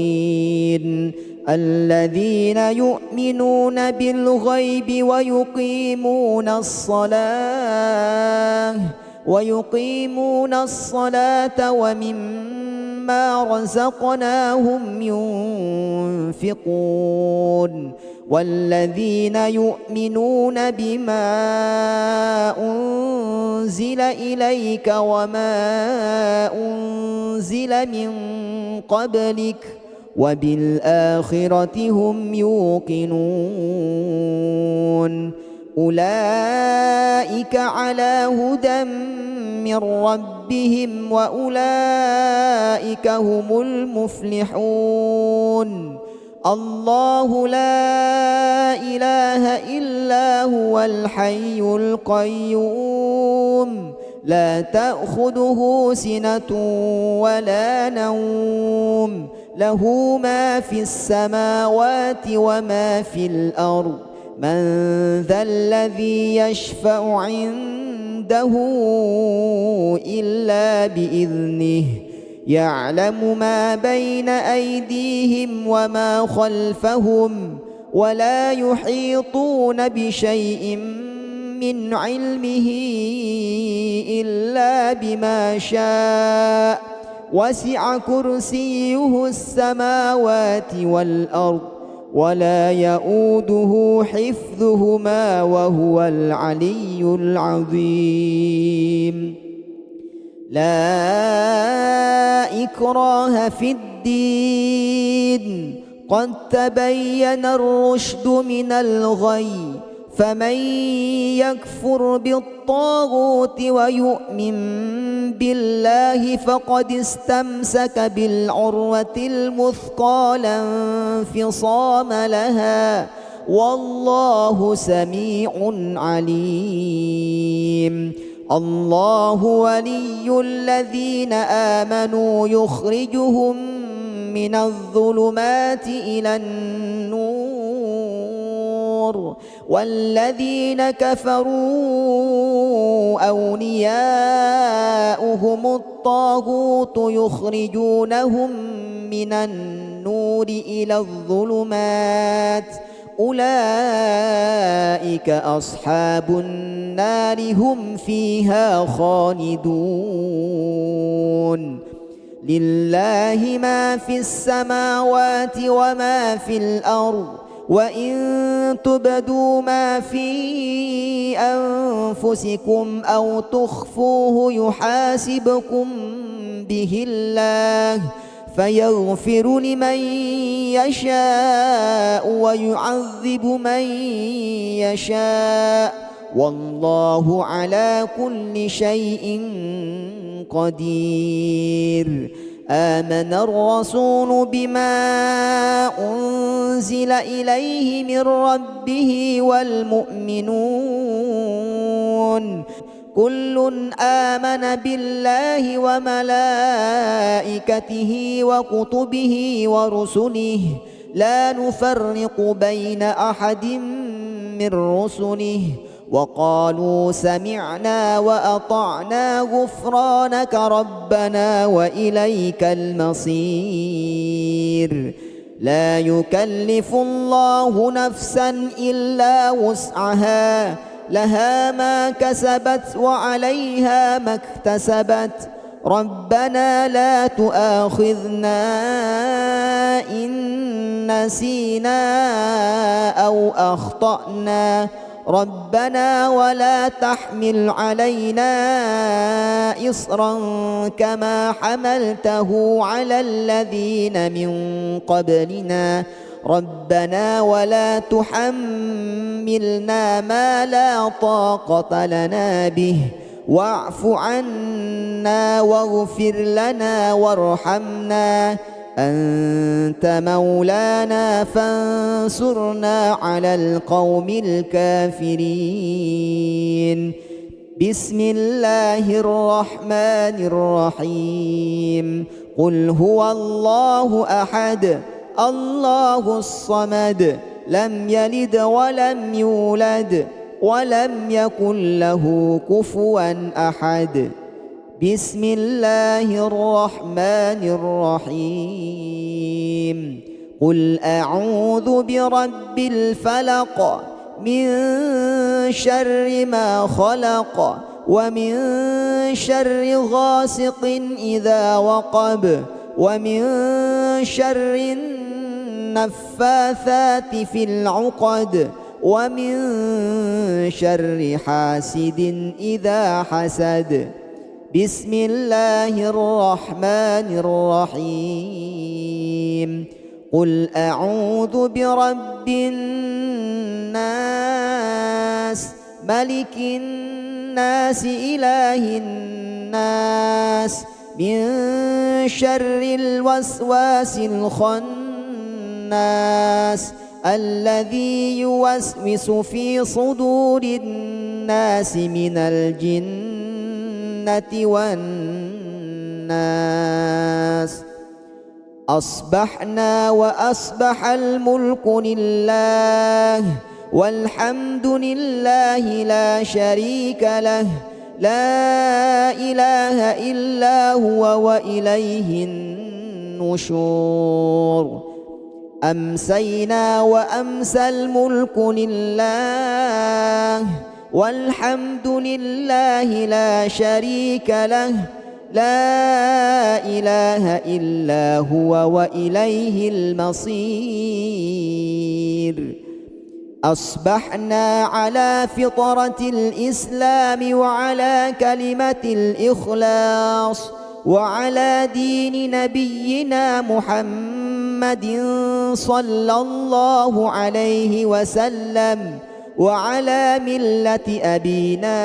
الذين يؤمنون بالغيب ويقيمون الصلاة ومما رزقناهم ينفقون والذين يؤمنون بما أنزل إليك وما أنزل من قبلك وبالآخرة هم يوقنون أولئك على هدى من ربهم وأولئك هم المفلحون. الله لا إله إلا هو الحي القيوم لا تأخذه سنة ولا نوم له ما في السماوات وما في الأرض من ذا الذي يشفع عنده إلا بإذنه يعلم ما بين أيديهم وما خلفهم ولا يحيطون بشيء من علمه إلا بما شاء وسع كرسيه السماوات والأرض ولا يؤوده حفظهما وهو العلي العظيم. لا إكراه في الدين قد تبين الرشد من الغي فمن يكفر بالطاغوت ويؤمن بالله فقد استمسك بالعروة الوثقى لا انفصام لها والله سميع عليم. الله ولي الذين آمنوا يخرجهم من الظلمات إلى النور والذين كفروا أولياؤهم الطاغوت يخرجونهم من النور إلى الظلمات أولئك أصحاب النار هم فيها خالدون. لله ما في السماوات وما في الأرض وإن تبدوا ما في أنفسكم أو تخفوه يحاسبكم به الله فيغفر لمن يشاء ويعذب من يشاء والله على كل شيء قدير. آمن الرسول بما أنزل إليه من ربه والمؤمنون كل آمن بالله وملائكته وكتبه ورسله لا نفرق بين أحد من رسله وقالوا سمعنا وأطعنا غفرانك ربنا وإليك المصير. لا يكلف الله نفسا إلا وسعها لها ما كسبت وعليها ما اكتسبت ربنا لا تؤاخذنا إن نسينا أو أخطأنا ربنا ولا تحمل علينا إصرا كما حملته على الذين من قبلنا ربنا ولا تحملنا ما لا طاقة لنا به واعف عنا واغفر لنا وارحمنا أنت مولانا فانصرنا على القوم الكافرين. بسم الله الرحمن الرحيم. قل هو الله أحد الله الصمد لم يلد ولم يولد ولم يكن له كفوا أحد. بسم الله الرحمن الرحيم. قل أعوذ برب الفلق من شر ما خلق ومن شر غاسق إذا وقب ومن شر النفاثات في العقد ومن شر حاسد إذا حسد. بسم الله الرحمن الرحيم. قل أعوذ برب الناس ملك الناس إله الناس من شر الوسواس الخناس الذي يوسوس في صدور الناس من الجنة والناس. أصبحنا وأصبح الملك لله والحمد لله لا شريك له لا إله إلا هو وإليه النشور. أمسينا وأمسى الملك لله والحمد لله لا شريك له لا إله إلا هو وإليه المصير. أصبحنا على فطرة الإسلام وعلى كلمة الإخلاص وعلى دين نبينا محمد صلى الله عليه وسلم وعلى ملة أبينا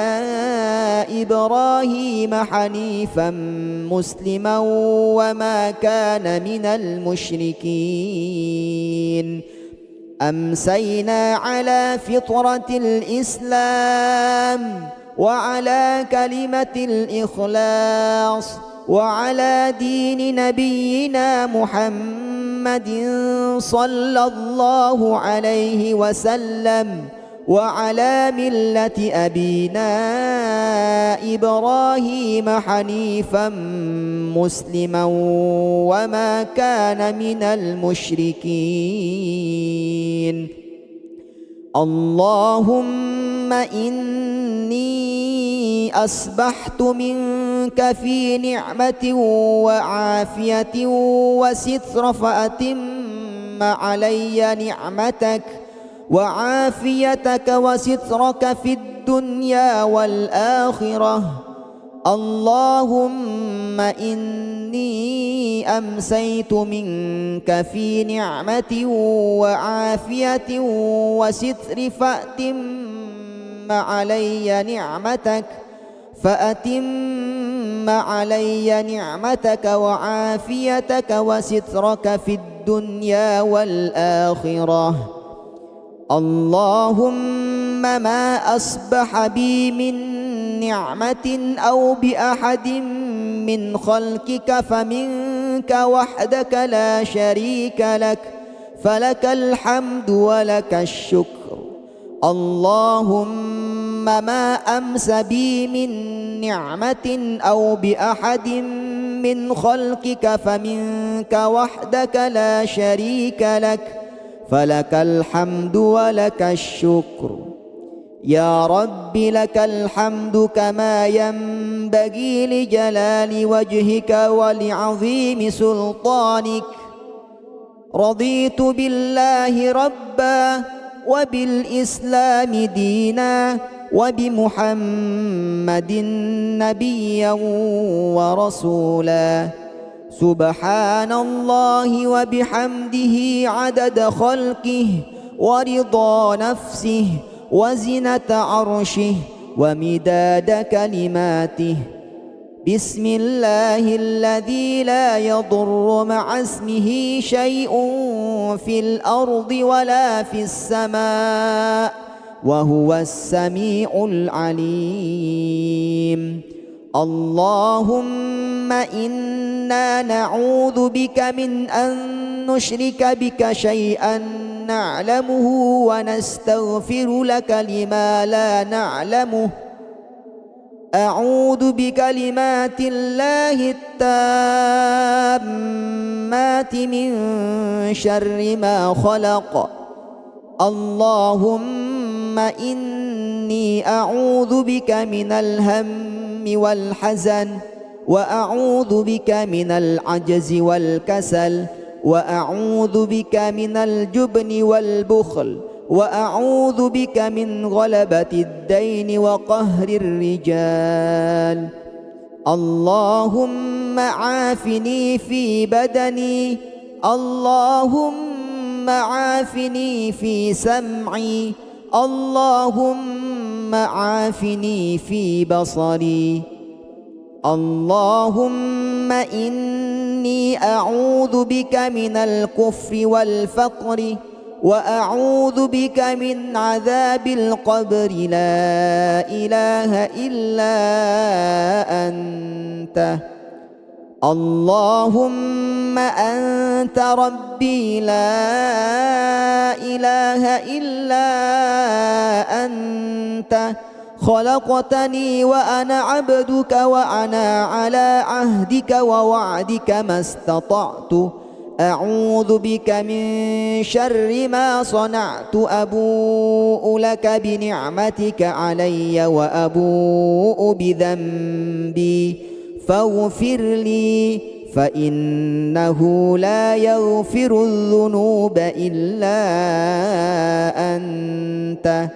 إبراهيم حنيفا مسلما وما كان من المشركين. أمسينا على فطرة الإسلام وعلى كلمة الإخلاص وعلى دين نبينا محمد صلى الله عليه وسلم وعلى ملة أبينا إبراهيم حنيفا مسلما وما كان من المشركين. اللهم إني أصبحت منك في نعمة وعافية وستر فأتم علي نعمتك وعافيتك وسترك في الدنيا والآخرة. اللهم إني أمسيت منك في نعمة وعافية وستر فأتم علي نعمتك وعافيتك وسترك في الدنيا والآخرة. اللهم ما أصبح بي من نعمة أو بأحد من خلقك فمنك وحدك لا شريك لك فلك الحمد ولك الشكر. اللهم ما أمس بي من نعمة أو بأحد من خلقك فمنك وحدك لا شريك لك فلك الحمد ولك الشكر. يا رب لك الحمد كما ينبغي لجلال وجهك ولعظيم سلطانك. رضيت بالله ربا وبالإسلام دينا وبمحمد نبيا ورسولا. سبحان الله وبحمده عدد خلقه ورضا نفسه وزنة عرشه ومداد كلماته. بسم الله الذي لا يضر مع اسمه شيء في الأرض ولا في السماء وهو السميع العليم. اللهم إنا نعوذ بك من أن نشرك بك شيئا نعلمه ونستغفر لك لما لا نعلمه. أعوذ بكلمات الله التامات من شر ما خلق. اللهم إني أعوذ بك من الهم والحزن، وأعوذ بك من العجز والكسل، وأعوذ بك من الجبن والبخل، وأعوذ بك من غلبة الدين وقهر الرجال. اللهم عافني في بدني، اللهم عافني في سمعي، اللهم عافني في بصري. اللهم إني أعوذ بك من الكفر والفقر، وأعوذ بك من عذاب القبر. لا إله إلا أنت. اللهم أنت ربي لا إله إلا أنت. خلقتني وأنا عبدك، وأنا على عهدك ووعدك ما استطعت. أعوذ بك من شر ما صنعت. أبوء لك بنعمتك علي وأبوء بذنبي فاغفر لي، فإنه لا يغفر الذنوب إلا أنت.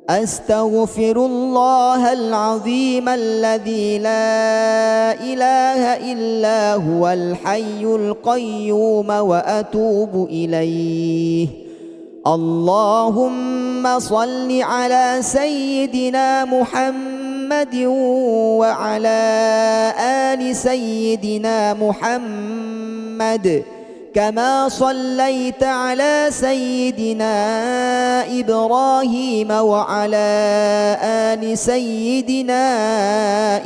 أستغفر الله العظيم الذي لا إله إلا هو الحي القيوم وأتوب إليه. اللهم صل على سيدنا محمد وعلى آل سيدنا محمد كما صليت على سيدنا إبراهيم وعلى آل سيدنا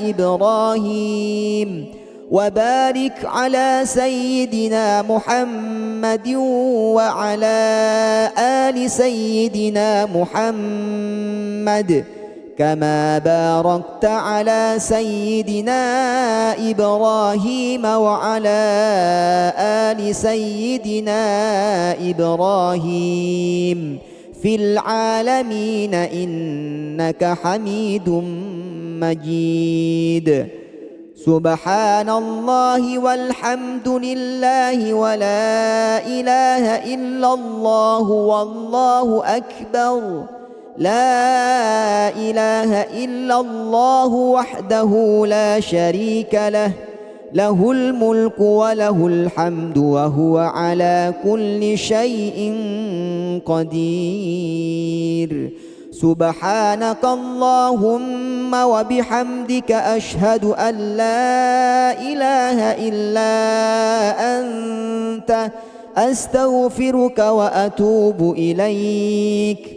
إبراهيم، وبارك على سيدنا محمد وعلى آل سيدنا محمد كما باركت على سيدنا إبراهيم وعلى آل سيدنا إبراهيم في العالمين إنك حميد مجيد. سبحان الله والحمد لله ولا إله إلا الله والله أكبر. لا إله إلا الله وحده لا شريك له، له الملك وله الحمد وهو على كل شيء قدير. سبحانك اللهم وبحمدك أشهد أن لا إله إلا أنت، أستغفرك وأتوب إليك.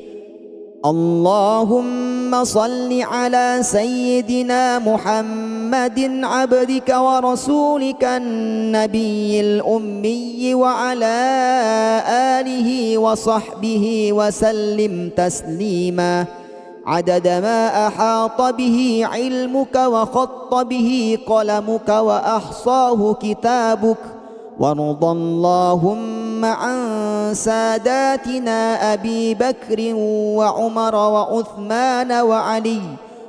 اللهم صل على سيدنا محمد عبدك ورسولك النبي الأمي وعلى آله وصحبه وسلم تسليما عدد ما أحاط به علمك وخط به قلمك وأحصاه كتابك. وارض اللهم عن ساداتنا أبي بكر وعمر وعثمان وعلي،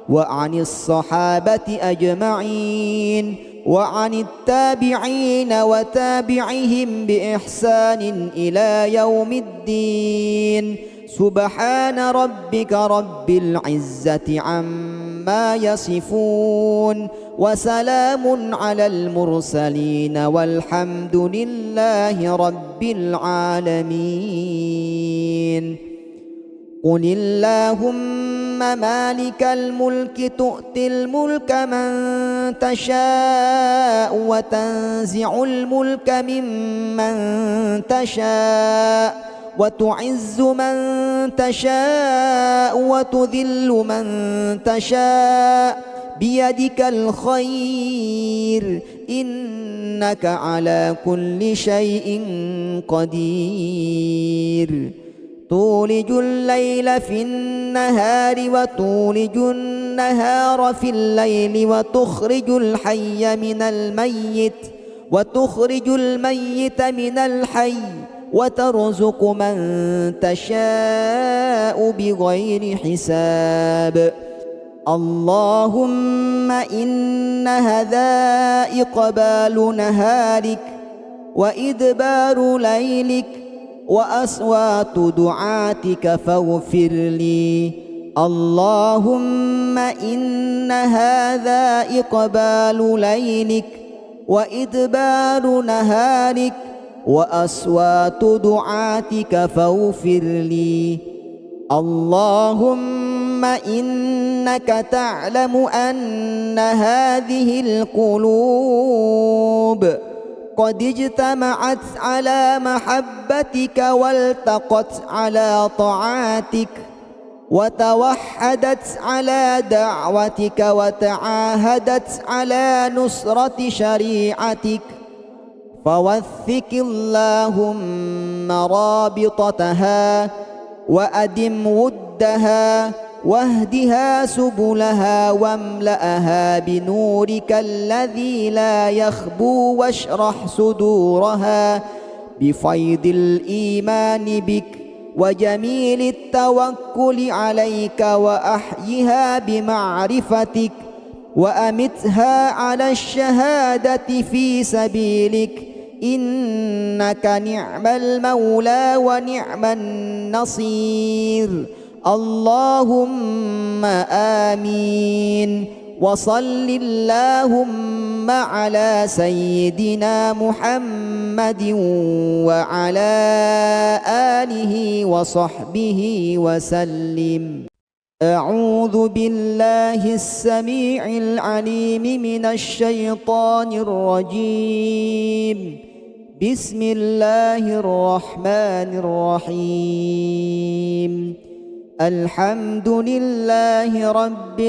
وعن الصحابة أجمعين، وعن التابعين وتابعهم بإحسان إلى يوم الدين. سبحان ربك رب العزة عما يصفون وسلام على المرسلين والحمد لله رب العالمين. قل اللهم مالك الملك تؤتي الملك من تشاء وتنزع الملك ممن تشاء وتعز من تشاء وتذل من تشاء بيدك الخير إنك على كل شيء قدير. تولج الليل في النهار وتولج النهار في الليل وتخرج الحي من الميت وتخرج الميت من الحي وترزق من تشاء بغير حساب. اللهم إن هذا إقبال نهارك وإدبار ليلك وأصوات دعاتك فاغفر لي. اللهم إن هذا إقبال ليلك وإدبار نهارك وأصوات دعاتك فاغفر لي. اللهم إنك تعلم أن هذه القلوب قد اجتمعت على محبتك والتقت على طاعتك وتوحدت على دعوتك وتعاهدت على نصرة شريعتك، فوثق اللهم رابطتها وأدم ودها واهدها سبلها واملأها بنورك الذي لا يخبو واشرح صدورها بفيض الإيمان بك وجميل التوكل عليك وأحيها بمعرفتك وأمتها على الشهادة في سبيلك إنك نعم المولى ونعم النصير. اللهم آمين. وصل اللهم على سيدنا محمد وعلى آله وصحبه وسلم. أعوذ بالله السميع العليم من الشيطان الرجيم. بسم الله الرحمن الرحيم. الحمد لله رب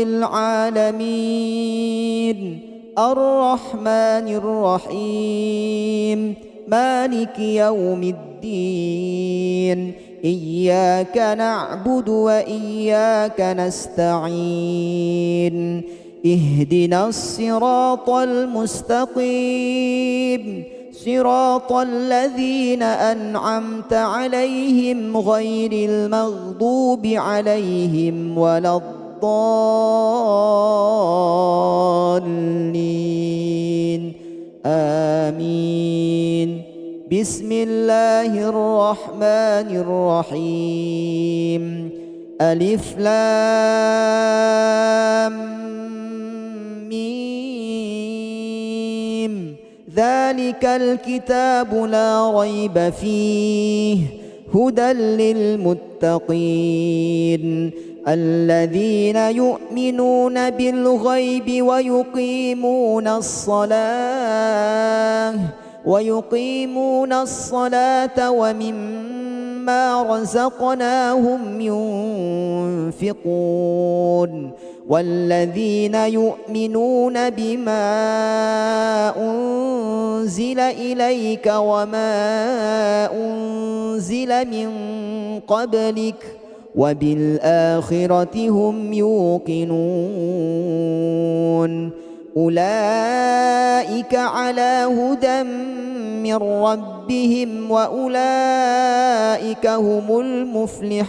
العالمين الرحمن الرحيم مالك يوم الدين. إياك نعبد وإياك نستعين. اهدنا الصراط المستقيم صراط الذين أنعمت عليهم غير المغضوب عليهم ولا الضالين. آمين. بسم الله الرحمن الرحيم. ألف لام ميم. ذلك الكتاب لا ريب فيه هدى للمتقين الذين يؤمنون بالغيب ويقيمون الصلاة ومما رزقناهم ينفقون والذين يؤمنون بما أنزل إليك وما أنزل من قبلك وبالآخرة هم يوقنون. أولئك على هدى من ربهم وأولئك هم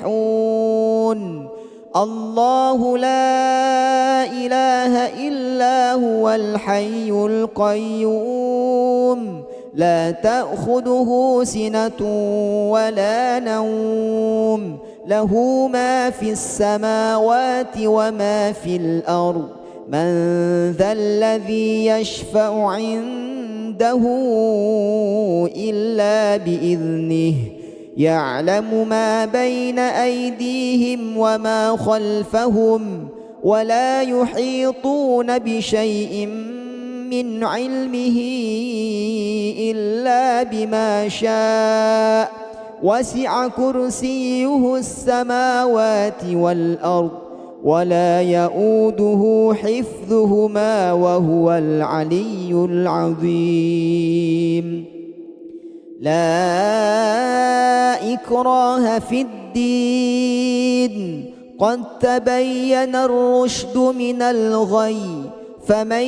المفلحون. الله لا إله إلا هو الحي القيوم لا تأخذه سنة ولا نوم له ما في السماوات وما في الأرض من ذا الذي يشفع عنده إلا بإذنه يعلم ما بين أيديهم وما خلفهم ولا يحيطون بشيء من علمه إلا بما شاء وسع كرسيه السماوات والأرض ولا يؤوده حفظهما وهو العلي العظيم. لا إكراه في الدين قد تبين الرشد من الغي فمن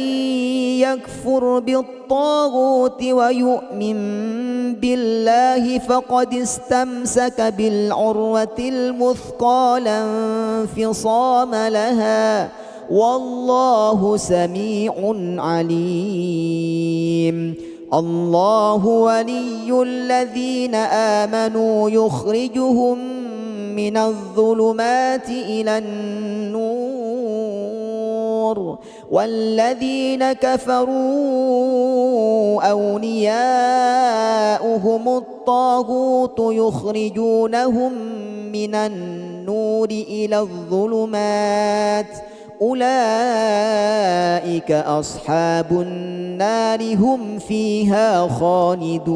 يكفر بالطاغوت ويؤمن بالله فقد استمسك بالعروة الوثقى لا انفصام لها والله سميع عليم. الله ولي الذين آمنوا يخرجهم من الظلمات إلى النور والذين كفروا أولياؤهم الطاغوت يخرجونهم من النور إلى الظلمات أولئك أصحاب النار هم فيها خالدون.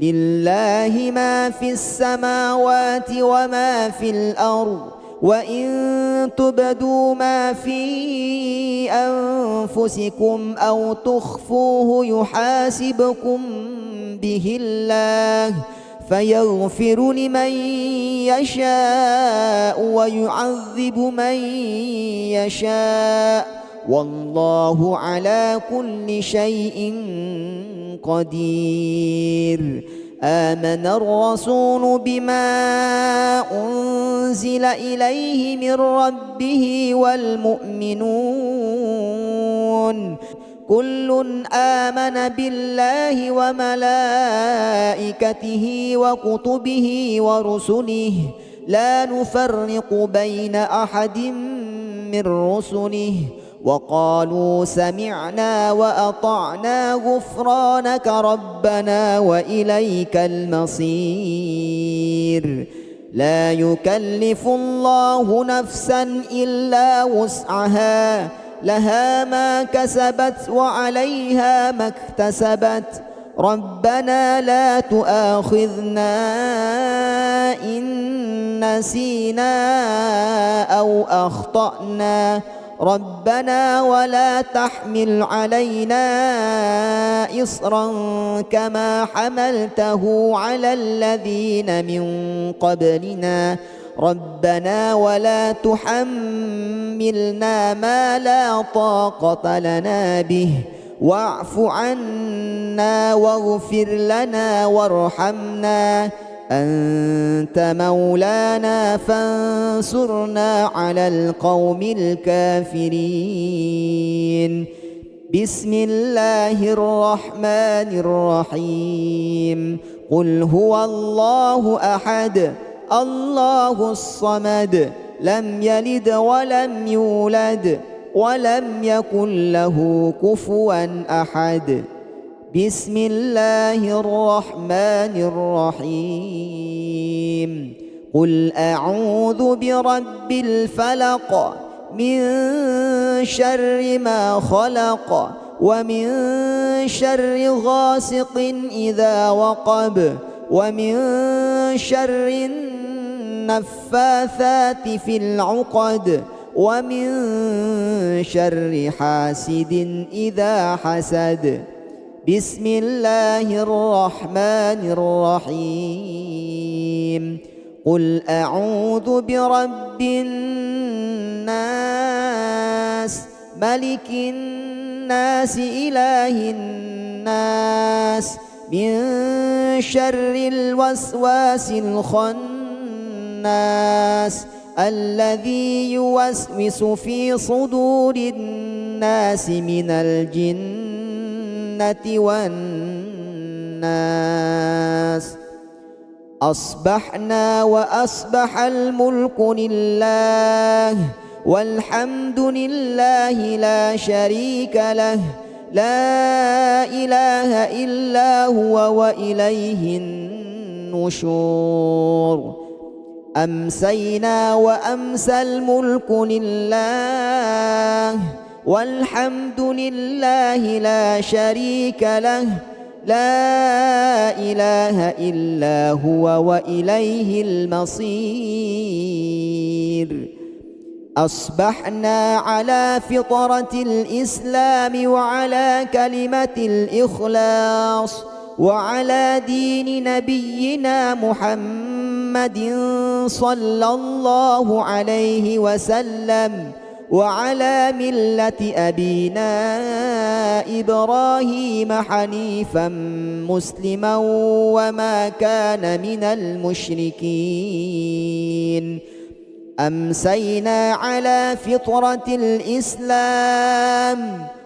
لله ما في السماوات وما في الأرض وإن تبدوا ما في أنفسكم أو تخفوه يحاسبكم به الله فيغفر لمن يشاء ويعذب من يشاء والله على كل شيء قدير. آمن الرسول بما أنزل إليه من ربه والمؤمنون كل آمن بالله وملائكته وكتبه ورسله لا نفرق بين أحد من رسله وقالوا سمعنا وأطعنا غفرانك ربنا وإليك المصير. لا يكلف الله نفسا إلا وسعها لها ما كسبت وعليها ما اكتسبت ربنا لا تؤاخذنا إن نسينا أو أخطأنا ربنا ولا تحمل علينا إصرا كما حملته على الذين من قبلنا ربنا ولا تحملنا ما لا طاقة لنا به واعف عنا واغفر لنا وارحمنا أنت مولانا فانصرنا على القوم الكافرين. بسم الله الرحمن الرحيم. قل هو الله أحد الله الصمد لم يلد ولم يولد ولم يكن له كفوا أحد. بسم الله الرحمن الرحيم. قل أعوذ برب الفلق من شر ما خلق ومن شر غاسق إذا وقب ومن شر النفاثات في العقد ومن شر حاسد إذا حسد. بسم الله الرحمن الرحيم. قل أعوذ برب الناس ملك الناس إله الناس من شر الوسواس الخناس الذي يوسوس في صدور الناس من الجنة والناس. أصبحنا وأصبح الملك لله والحمد لله لا شريك له لا إله إلا هو وإليه النشور أمسينا وأمسى الملك لله والحمد لله لا شريك له لا إله إلا هو وإليه المصير أصبحنا على فطرة الإسلام وعلى كلمة الإخلاص وعلى دين نبينا محمد صلى الله عليه وسلم وعلى ملة أبينا إبراهيم حنيفا مسلما وما كان من المشركين أمسينا على فطرة الإسلام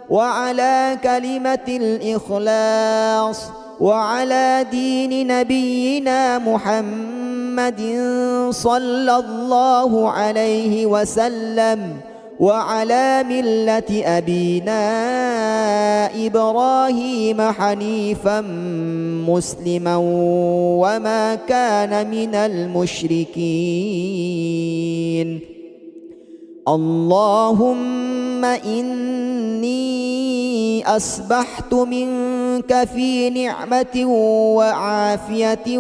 وعلى كلمة الإخلاص وعلى دين نبينا محمد صلى الله عليه وسلم وعلى ملة أبينا إبراهيم حنيفا مسلما وما كان من المشركين اللهم إني أصبحت منك في نعمة وعافية